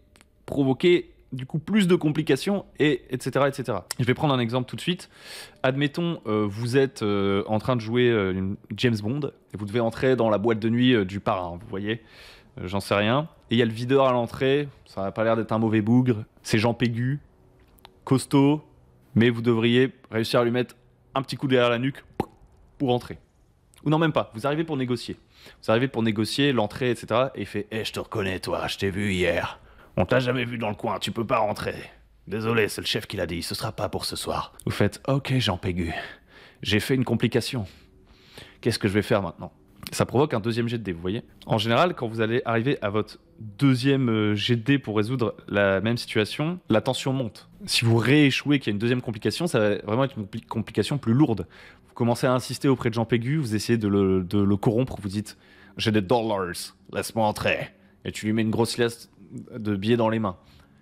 provoquer du coup plus de complications, etc., etc. Je vais prendre un exemple tout de suite. Admettons, vous êtes en train de jouer une James Bond, et vous devez entrer dans la boîte de nuit du parrain, vous voyez, j'en sais rien. Et il y a le videur à l'entrée, ça n'a pas l'air d'être un mauvais bougre, c'est Jean Pégu, costaud, mais vous devriez réussir à lui mettre un petit coup derrière la nuque pour entrer. Ou non, même pas, vous arrivez pour négocier. Vous arrivez pour négocier l'entrée, etc. Et il fait « Eh, je te reconnais, toi, je t'ai vu hier. On t'a jamais vu dans le coin, tu peux pas rentrer. Désolé, c'est le chef qui l'a dit, ce sera pas pour ce soir. » Vous faites « Ok, Jean Pégu, j'ai fait une complication. Qu'est-ce que je vais faire maintenant ?» Ça provoque un deuxième jet de dés, vous voyez. En général, quand vous allez arriver à votre deuxième jet de dés pour résoudre la même situation, la tension monte. Si vous rééchouez qu'il y a une deuxième complication, ça va vraiment être une complication plus lourde. Vous commencez à insister auprès de Jean Pégu, vous essayez de le corrompre, vous dites « J'ai des dollars, laisse-moi entrer. » Et tu lui mets une grosse liasse de billets dans les mains.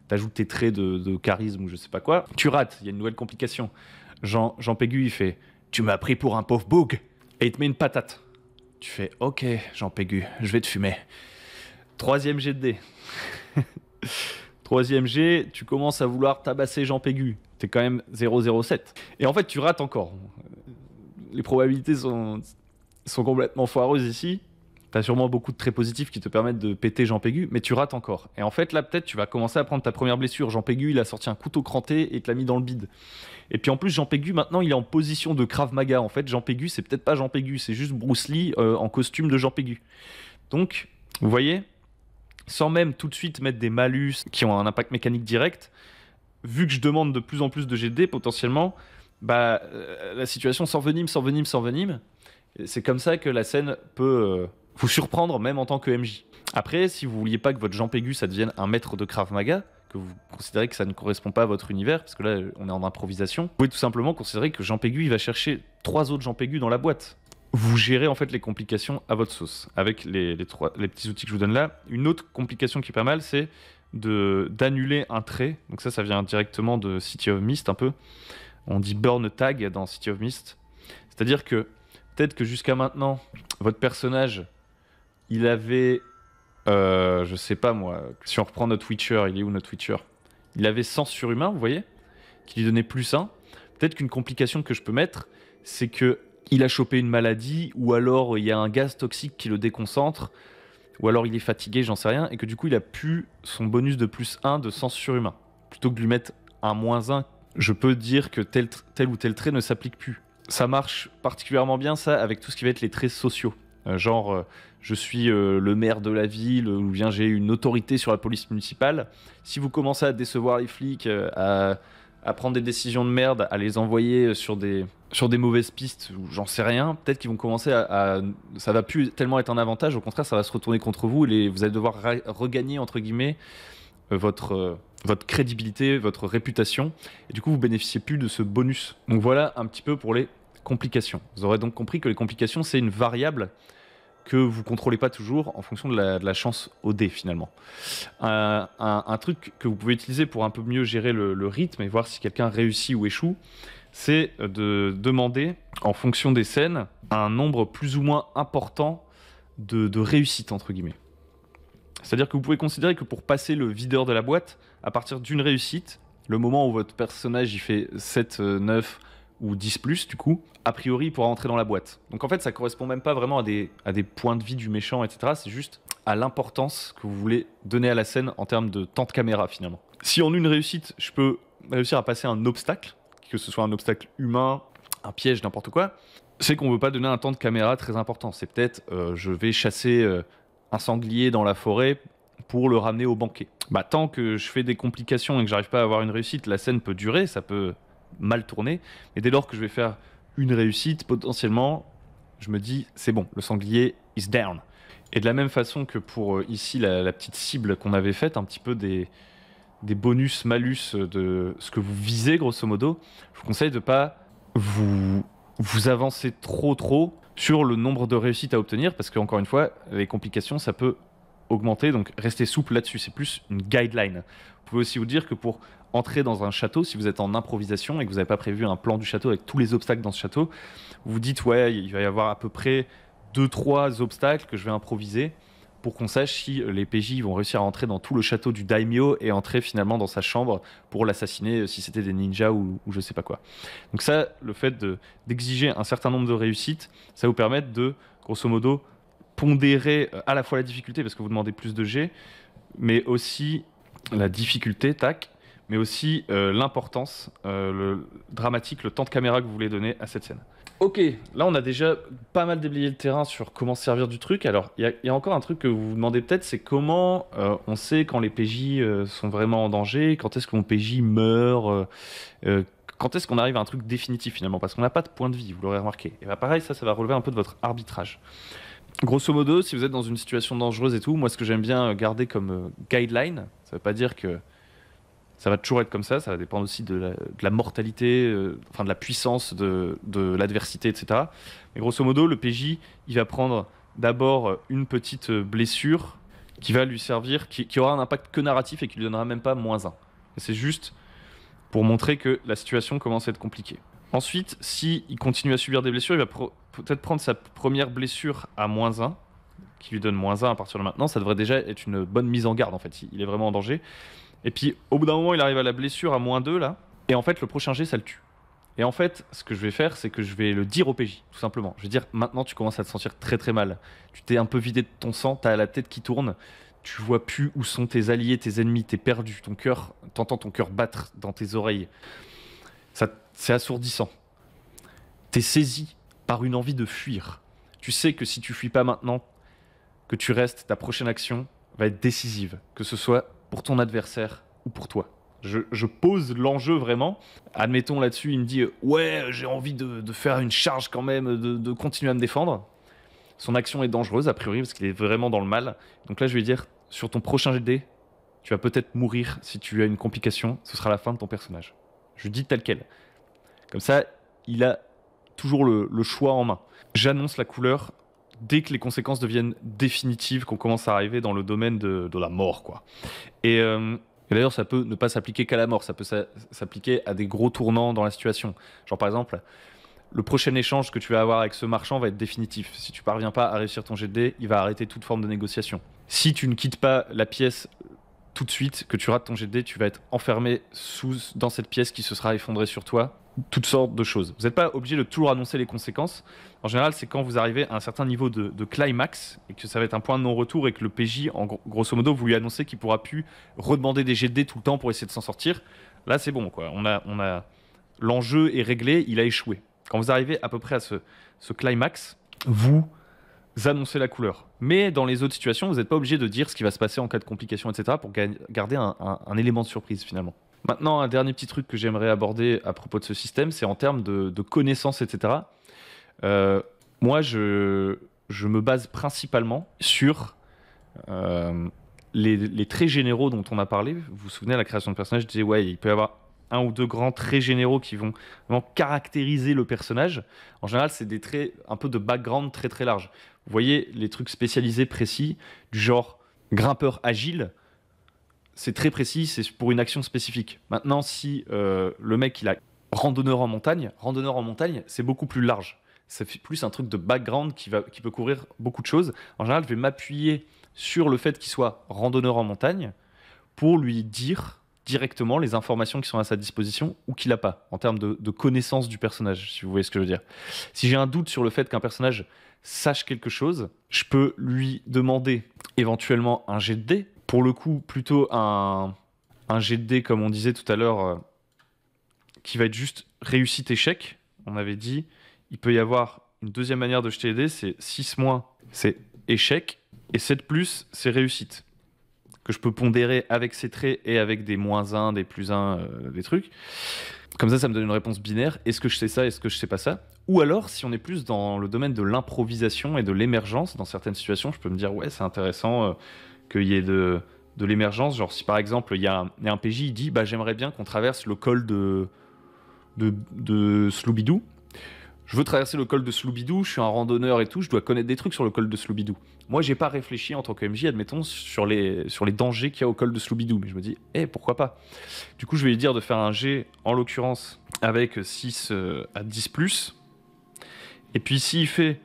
T'ajoutes tes traits de charisme ou je sais pas quoi. Tu rates, il y a une nouvelle complication. Jean Pégu, il fait « Tu m'as pris pour un pauvre boug » et il te met une patate. Tu fais « Ok, Jean Pégu, je vais te fumer. » Troisième jet de dés. Troisième jet, tu commences à vouloir tabasser Jean Pégu. T'es quand même 0,07. Et en fait, tu rates encore. Les probabilités sont complètement foireuses ici. T'as sûrement beaucoup de traits positifs qui te permettent de péter Jean Pégu, mais tu rates encore. Et en fait, là, peut-être, tu vas commencer à prendre ta première blessure. Jean Pégu, il a sorti un couteau cranté et te l'a mis dans le bide. Et puis en plus, Jean Pégu, maintenant, il est en position de Krav Maga. En fait, Jean Pégu, c'est peut-être pas Jean Pégu, c'est juste Bruce Lee en costume de Jean Pégu. Donc, vous voyez, sans même tout de suite mettre des malus qui ont un impact mécanique direct, vu que je demande de plus en plus de GD, potentiellement, bah, la situation s'envenime, s'envenime, s'envenime. C'est comme ça que la scène peut vous surprendre, même en tant que MJ. Après, si vous vouliez pas que votre Jean Pégu, ça devienne un maître de Krav Maga, que vous considérez que ça ne correspond pas à votre univers, parce que là, on est en improvisation, vous pouvez tout simplement considérer que Jean Pégu, il va chercher 3 autres Jean Pégu dans la boîte. Vous gérez en fait les complications à votre sauce, avec les petits outils que je vous donne là. Une autre complication qui est pas mal, c'est d'annuler un trait. Donc ça vient directement de City of Mist un peu. On dit burn tag dans City of Mist. C'est-à-dire que peut-être que jusqu'à maintenant, votre personnage, il avait, je sais pas moi, si on reprend notre Witcher, il est où notre Witcher? Il avait sens surhumain, vous voyez, qui lui donnait +1. Peut-être qu'une complication que je peux mettre, c'est que il a chopé une maladie, ou alors il y a un gaz toxique qui le déconcentre, ou alors il est fatigué, j'en sais rien, et que du coup il a pu son bonus de +1 de sens surhumain. Plutôt que de lui mettre un -1, je peux dire que tel ou tel trait ne s'applique plus. Ça marche particulièrement bien ça avec tout ce qui va être les traits sociaux. Genre, je suis le maire de la ville, ou bien j'ai une autorité sur la police municipale. Si vous commencez à décevoir les flics, à prendre des décisions de merde, à les envoyer sur des mauvaises pistes, ou j'en sais rien, peut-être qu'ils vont commencer ça va plus tellement être un avantage, au contraire ça va se retourner contre vous, et vous allez devoir regagner, entre guillemets, votre crédibilité, votre réputation, et du coup vous bénéficiez plus de ce bonus. Donc voilà un petit peu pour les complications. Vous aurez donc compris que les complications, c'est une variable que vous contrôlez pas toujours en fonction de la chance au dé finalement. Un truc que vous pouvez utiliser pour un peu mieux gérer le rythme et voir si quelqu'un réussit ou échoue, c'est de demander, en fonction des scènes, un nombre plus ou moins important de réussites, entre guillemets. C'est-à-dire que vous pouvez considérer que pour passer le videur de la boîte, à partir d'une réussite, le moment où votre personnage il fait 7, 9 ou 10+, du coup, a priori, il pourra entrer dans la boîte. Donc en fait, ça correspond même pas vraiment à des points de vie du méchant, etc. C'est juste à l'importance que vous voulez donner à la scène en termes de temps de caméra, finalement. Si en une réussite, je peux réussir à passer un obstacle, que ce soit un obstacle humain, un piège, n'importe quoi, c'est qu'on ne veut pas donner un temps de caméra très important. C'est peut-être, je vais chasser un sanglier dans la forêt pour le ramener au banquet. Bah, tant que je fais des complications et que j'arrive pas à avoir une réussite, la scène peut durer, ça peut mal tourner. Mais dès lors que je vais faire une réussite, potentiellement, je me dis, c'est bon, le sanglier is down. Et de la même façon que pour ici, la petite cible qu'on avait faite, un petit peu des bonus, malus de ce que vous visez, grosso modo, je vous conseille de pas vous avancer trop sur le nombre de réussites à obtenir, parce qu'encore une fois, les complications, ça peut augmenter, donc restez souple là-dessus, c'est plus une guideline. Vous pouvez aussi vous dire que pour entrer dans un château, si vous êtes en improvisation et que vous n'avez pas prévu un plan du château avec tous les obstacles dans ce château, vous vous dites, ouais, il va y avoir à peu près 2-3 obstacles que je vais improviser pour qu'on sache si les PJ vont réussir à entrer dans tout le château du daimyo et entrer finalement dans sa chambre pour l'assassiner si c'était des ninjas ou je sais pas quoi. Donc ça, le fait d'exiger un certain nombre de réussites, ça vous permet de, grosso modo, pondérer à la fois la difficulté, parce que vous demandez plus de G, mais aussi la difficulté, tac, mais aussi l'importance, le dramatique, le temps de caméra que vous voulez donner à cette scène. Ok, là on a déjà pas mal déblayé le terrain sur comment se servir du truc. Alors il y a encore un truc que vous vous demandez peut-être, c'est comment on sait quand les PJ sont vraiment en danger, quand est-ce que mon PJ meurt, quand est-ce qu'on arrive à un truc définitif finalement, parce qu'on n'a pas de point de vie, vous l'aurez remarqué. Et bah pareil, ça va relever un peu de votre arbitrage. Grosso modo, si vous êtes dans une situation dangereuse et tout, moi ce que j'aime bien garder comme guideline, ça veut pas dire que ça va toujours être comme ça va dépendre aussi de la mortalité, enfin de la puissance de l'adversité, etc. Mais grosso modo, le PJ, il va prendre d'abord une petite blessure qui va lui servir, qui aura un impact que narratif et qui lui donnera même pas -1. C'est juste pour montrer que la situation commence à être compliquée. Ensuite, s'il continue à subir des blessures, il va peut-être prendre sa première blessure à -1, qui lui donne -1 à partir de maintenant, ça devrait déjà être une bonne mise en garde en fait. Il est vraiment en danger. Et puis au bout d'un moment, il arrive à la blessure à -2 là. Et en fait, le prochain jet, ça le tue. Et en fait, ce que je vais faire, c'est que je vais le dire au PJ, tout simplement. Je vais dire, maintenant, tu commences à te sentir très très mal. Tu t'es un peu vidé de ton sang, t'as la tête qui tourne, tu vois plus où sont tes alliés, tes ennemis, t'es perdu. Ton cœur, t'entends ton cœur battre dans tes oreilles. C'est assourdissant. T'es saisi par une envie de fuir. Tu sais que si tu fuis pas maintenant, que tu restes, ta prochaine action va être décisive, que ce soit pour ton adversaire ou pour toi. Je pose l'enjeu vraiment. Admettons là-dessus, il me dit ouais, j'ai envie de faire une charge quand même, de continuer à me défendre. Son action est dangereuse a priori parce qu'il est vraiment dans le mal. Donc là, je vais dire sur ton prochain jet de dés, tu vas peut-être mourir si tu as une complication. Ce sera la fin de ton personnage. Je dis tel quel. Comme ça, il a toujours le choix en main. J'annonce la couleur dès que les conséquences deviennent définitives, qu'on commence à arriver dans le domaine de la mort, quoi. Et d'ailleurs, ça peut ne pas s'appliquer qu'à la mort, ça peut s'appliquer à des gros tournants dans la situation. Genre par exemple, le prochain échange que tu vas avoir avec ce marchand va être définitif. Si tu parviens pas à réussir ton jet de dés, il va arrêter toute forme de négociation. Si tu ne quittes pas la pièce tout de suite, que tu rates ton jet de dés, tu vas être enfermé dans cette pièce qui se sera effondrée sur toi. Toutes sortes de choses. Vous n'êtes pas obligé de toujours annoncer les conséquences. En général, c'est quand vous arrivez à un certain niveau de climax et que ça va être un point de non-retour et que le PJ, grosso modo, vous lui annoncez qu'il ne pourra plus redemander des jets de dés tout le temps pour essayer de s'en sortir. Là, c'est bon, quoi. L'enjeu est réglé, il a échoué. Quand vous arrivez à peu près à ce climax, vous annoncez la couleur. Mais dans les autres situations, vous n'êtes pas obligé de dire ce qui va se passer en cas de complication, etc. pour garder un élément de surprise, finalement. Maintenant, un dernier petit truc que j'aimerais aborder à propos de ce système, c'est en termes de connaissances, etc. Moi, je me base principalement sur les traits généraux dont on a parlé. Vous vous souvenez, à la création de personnage, je disais, ouais, il peut y avoir un ou deux grands traits généraux qui vont vraiment caractériser le personnage. En général, c'est des traits un peu de background très très large. Vous voyez, les trucs spécialisés précis, du genre grimpeur agile, c'est très précis, c'est pour une action spécifique. Maintenant, si le mec, il a randonneur en montagne, c'est beaucoup plus large. Ça fait plus un truc de background qui peut couvrir beaucoup de choses. En général, je vais m'appuyer sur le fait qu'il soit randonneur en montagne pour lui dire directement les informations qui sont à sa disposition ou qu'il n'a pas, en termes de connaissance du personnage, si vous voyez ce que je veux dire. Si j'ai un doute sur le fait qu'un personnage sache quelque chose, je peux lui demander éventuellement un jet de dés. Pour le coup, plutôt un jet de dés, comme on disait tout à l'heure, qui va être juste réussite-échec. On avait dit, il peut y avoir une deuxième manière de jeter les dés, c'est 6-, c'est échec, et 7+, c'est réussite. Que je peux pondérer avec ces traits et avec des -1, des +1, des trucs. Comme ça me donne une réponse binaire. Est-ce que je sais ça, est-ce que je sais pas ça? Ou alors, si on est plus dans le domaine de l'improvisation et de l'émergence, dans certaines situations, je peux me dire, ouais, c'est intéressant qu'il y ait de l'émergence. Genre, si par exemple, il y a un PJ, il dit, bah, j'aimerais bien qu'on traverse le col de Sloubidou. Je veux traverser le col de Sloubidou, je suis un randonneur et tout, je dois connaître des trucs sur le col de Sloubidou. Moi, j'ai pas réfléchi en tant que MJ, admettons, sur les dangers qu'il y a au col de Sloubidou, mais je me dis, pourquoi pas? Du coup, je vais lui dire de faire un jet, en l'occurrence, avec 6 à 10+. Et puis, s'il fait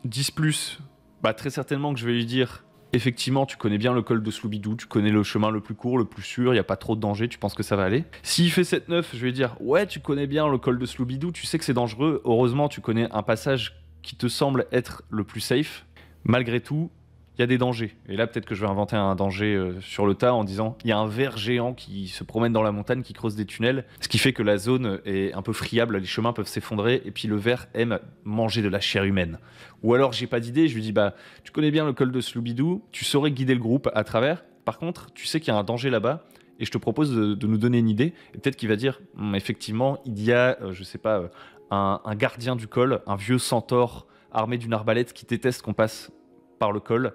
10+, bah, très certainement que je vais lui dire, effectivement, tu connais bien le col de Sloubidou, tu connais le chemin le plus court, le plus sûr, il n'y a pas trop de danger, tu penses que ça va aller. S'il fait 7-9, je vais dire, ouais, tu connais bien le col de Sloubidou, tu sais que c'est dangereux, heureusement, tu connais un passage qui te semble être le plus safe. Malgré tout, il y a des dangers. Et là, peut-être que je vais inventer un danger sur le tas en disant, il y a un ver géant qui se promène dans la montagne, qui creuse des tunnels, ce qui fait que la zone est un peu friable, les chemins peuvent s'effondrer, et puis le ver aime manger de la chair humaine. Ou alors, j'ai pas d'idée, je lui dis, bah, tu connais bien le col de Sloubidou, tu saurais guider le groupe à travers, par contre, tu sais qu'il y a un danger là-bas, et je te propose de nous donner une idée, et peut-être qu'il va dire, effectivement, il y a, je sais pas, un gardien du col, un vieux centaure armé d'une arbalète qui déteste qu'on passe par le col.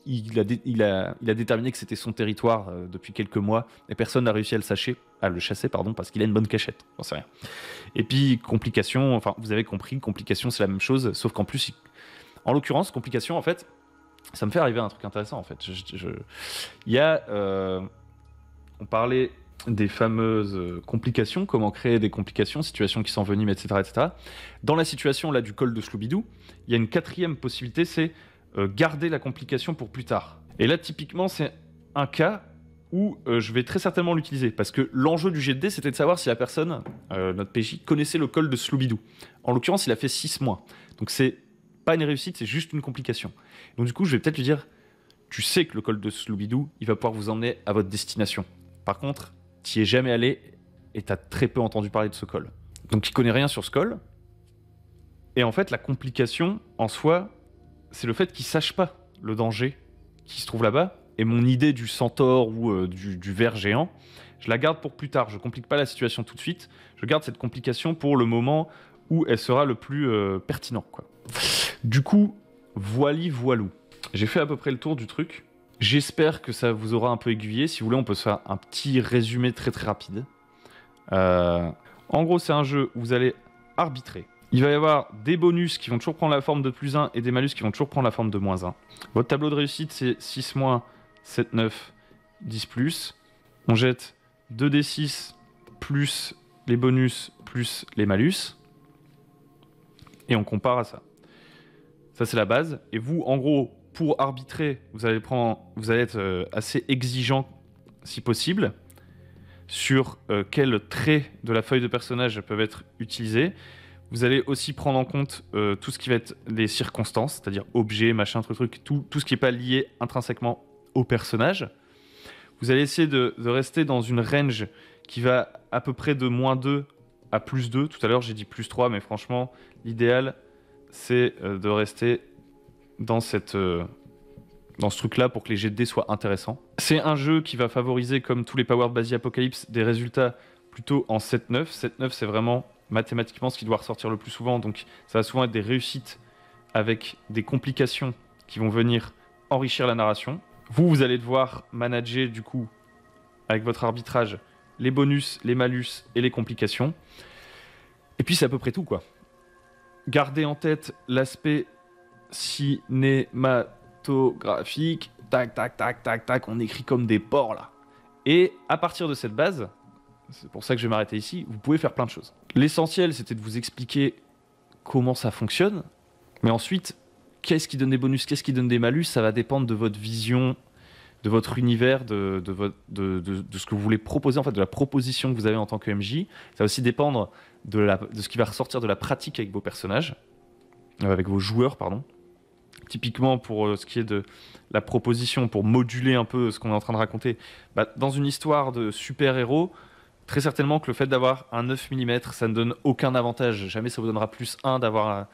Il a déterminé que c'était son territoire depuis quelques mois et personne n'a réussi à le chasser parce qu'il a une bonne cachette, j'en sais rien. Et puis complication, enfin vous avez compris, complication c'est la même chose, sauf qu'en plus, en l'occurrence, complication en fait, ça me fait arriver un truc intéressant en fait. Il y a, on parlait des fameuses complications, comment créer des complications, situations qui s'enveniment, etc., etc. Dans la situation là du col de Sloubidou, il y a une quatrième possibilité, c'est garder la complication pour plus tard. Et là, typiquement, c'est un cas où je vais très certainement l'utiliser. Parce que l'enjeu du jet de dés, c'était de savoir si la personne, notre PJ, connaissait le col de Sloubidou. En l'occurrence, il a fait 6 mois. Donc c'est pas une réussite, c'est juste une complication. Donc du coup, je vais peut-être lui dire, tu sais que le col de Sloubidou, il va pouvoir vous emmener à votre destination. Par contre, t'y es jamais allé et t'as très peu entendu parler de ce col. Donc il connaît rien sur ce col. Et en fait, la complication, en soi, c'est le fait qu'il sache pas le danger qui se trouve là-bas. Et mon idée du centaure ou du ver géant, je la garde pour plus tard. Je complique pas la situation tout de suite. Je garde cette complication pour le moment où elle sera le plus pertinent, quoi. Du coup, voilou. J'ai fait à peu près le tour du truc. J'espère que ça vous aura un peu aiguillé. Si vous voulez, on peut se faire un petit résumé très très rapide. En gros, c'est un jeu où vous allez arbitrer. Il va y avoir des bonus qui vont toujours prendre la forme de +1 et des malus qui vont toujours prendre la forme de -1. Votre tableau de réussite, c'est 6-, 7-, 10+. On jette 2d6 plus les bonus plus les malus. Et on compare à ça. Ça, c'est la base. Et vous, en gros, pour arbitrer, vous allez être assez exigeant, si possible, sur quels traits de la feuille de personnage peuvent être utilisés. Vous allez aussi prendre en compte tout ce qui va être les circonstances, c'est-à-dire objets, machin, truc, tout ce qui n'est pas lié intrinsèquement au personnage. Vous allez essayer de rester dans une range qui va à peu près de -2 à +2. Tout à l'heure, j'ai dit +3, mais franchement, l'idéal, c'est de rester dans ce truc-là pour que les jets de dés soient intéressants. C'est un jeu qui va favoriser, comme tous les Powered by the Apocalypse, des résultats plutôt en 7-9. 7-9, c'est vraiment mathématiquement ce qui doit ressortir le plus souvent. Donc, ça va souvent être des réussites avec des complications qui vont venir enrichir la narration. Vous allez devoir manager, du coup, avec votre arbitrage, les bonus, les malus et les complications. Et puis, c'est à peu près tout, quoi. Gardez en tête l'aspect cinématographique. Tac, tac, tac, tac, tac. On écrit comme des porcs, là. Et à partir de cette base, c'est pour ça que je vais m'arrêter ici, vous pouvez faire plein de choses. L'essentiel, c'était de vous expliquer comment ça fonctionne. Mais ensuite, qu'est-ce qui donne des bonus, qu'est-ce qui donne des malus, ça va dépendre de votre vision, de votre univers, de ce que vous voulez proposer, en fait, de la proposition que vous avez en tant que MJ. Ça va aussi dépendre de ce qui va ressortir de la pratique avec vos personnages, avec vos joueurs, pardon. Typiquement, pour ce qui est de la proposition, pour moduler un peu ce qu'on est en train de raconter, dans une histoire de super-héros, très certainement que le fait d'avoir un 9 mm, ça ne donne aucun avantage. Jamais ça vous donnera +1 d'avoir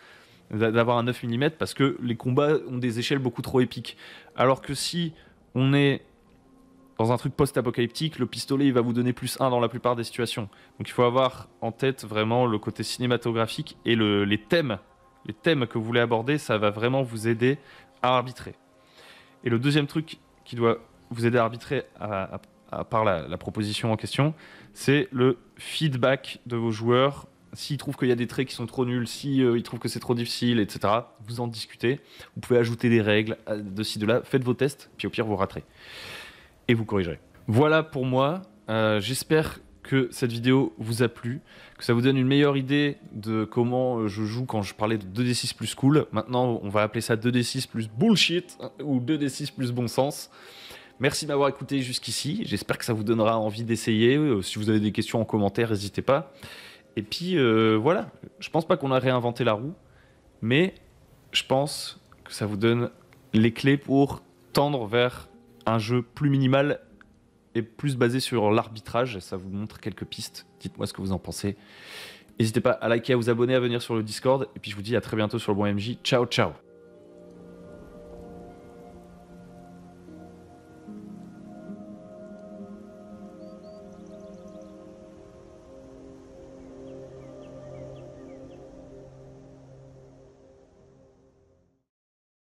un 9 mm parce que les combats ont des échelles beaucoup trop épiques. Alors que si on est dans un truc post-apocalyptique, le pistolet il va vous donner +1 dans la plupart des situations. Donc il faut avoir en tête vraiment le côté cinématographique et les thèmes que vous voulez aborder, ça va vraiment vous aider à arbitrer. Et le deuxième truc qui doit vous aider à arbitrer, à part la proposition en question, c'est le feedback de vos joueurs. S'ils trouvent qu'il y a des traits qui sont trop nuls, s'ils trouvent que c'est trop difficile, etc., vous en discutez. Vous pouvez ajouter des règles de ci, de là. Faites vos tests, puis au pire, vous raterez. Et vous corrigerez. Voilà pour moi. J'espère que cette vidéo vous a plu, que ça vous donne une meilleure idée de comment je joue quand je parlais de 2d6 plus cool. Maintenant, on va appeler ça 2d6 plus bullshit ou 2d6 plus bon sens. Merci de m'avoir écouté jusqu'ici. J'espère que ça vous donnera envie d'essayer. Si vous avez des questions en commentaire, n'hésitez pas. Et puis voilà, je pense pas qu'on a réinventé la roue, mais je pense que ça vous donne les clés pour tendre vers un jeu plus minimal et plus basé sur l'arbitrage. Ça vous montre quelques pistes. Dites-moi ce que vous en pensez. N'hésitez pas à liker, à vous abonner, à venir sur le Discord. Et puis je vous dis à très bientôt sur le bon MJ. Ciao, ciao.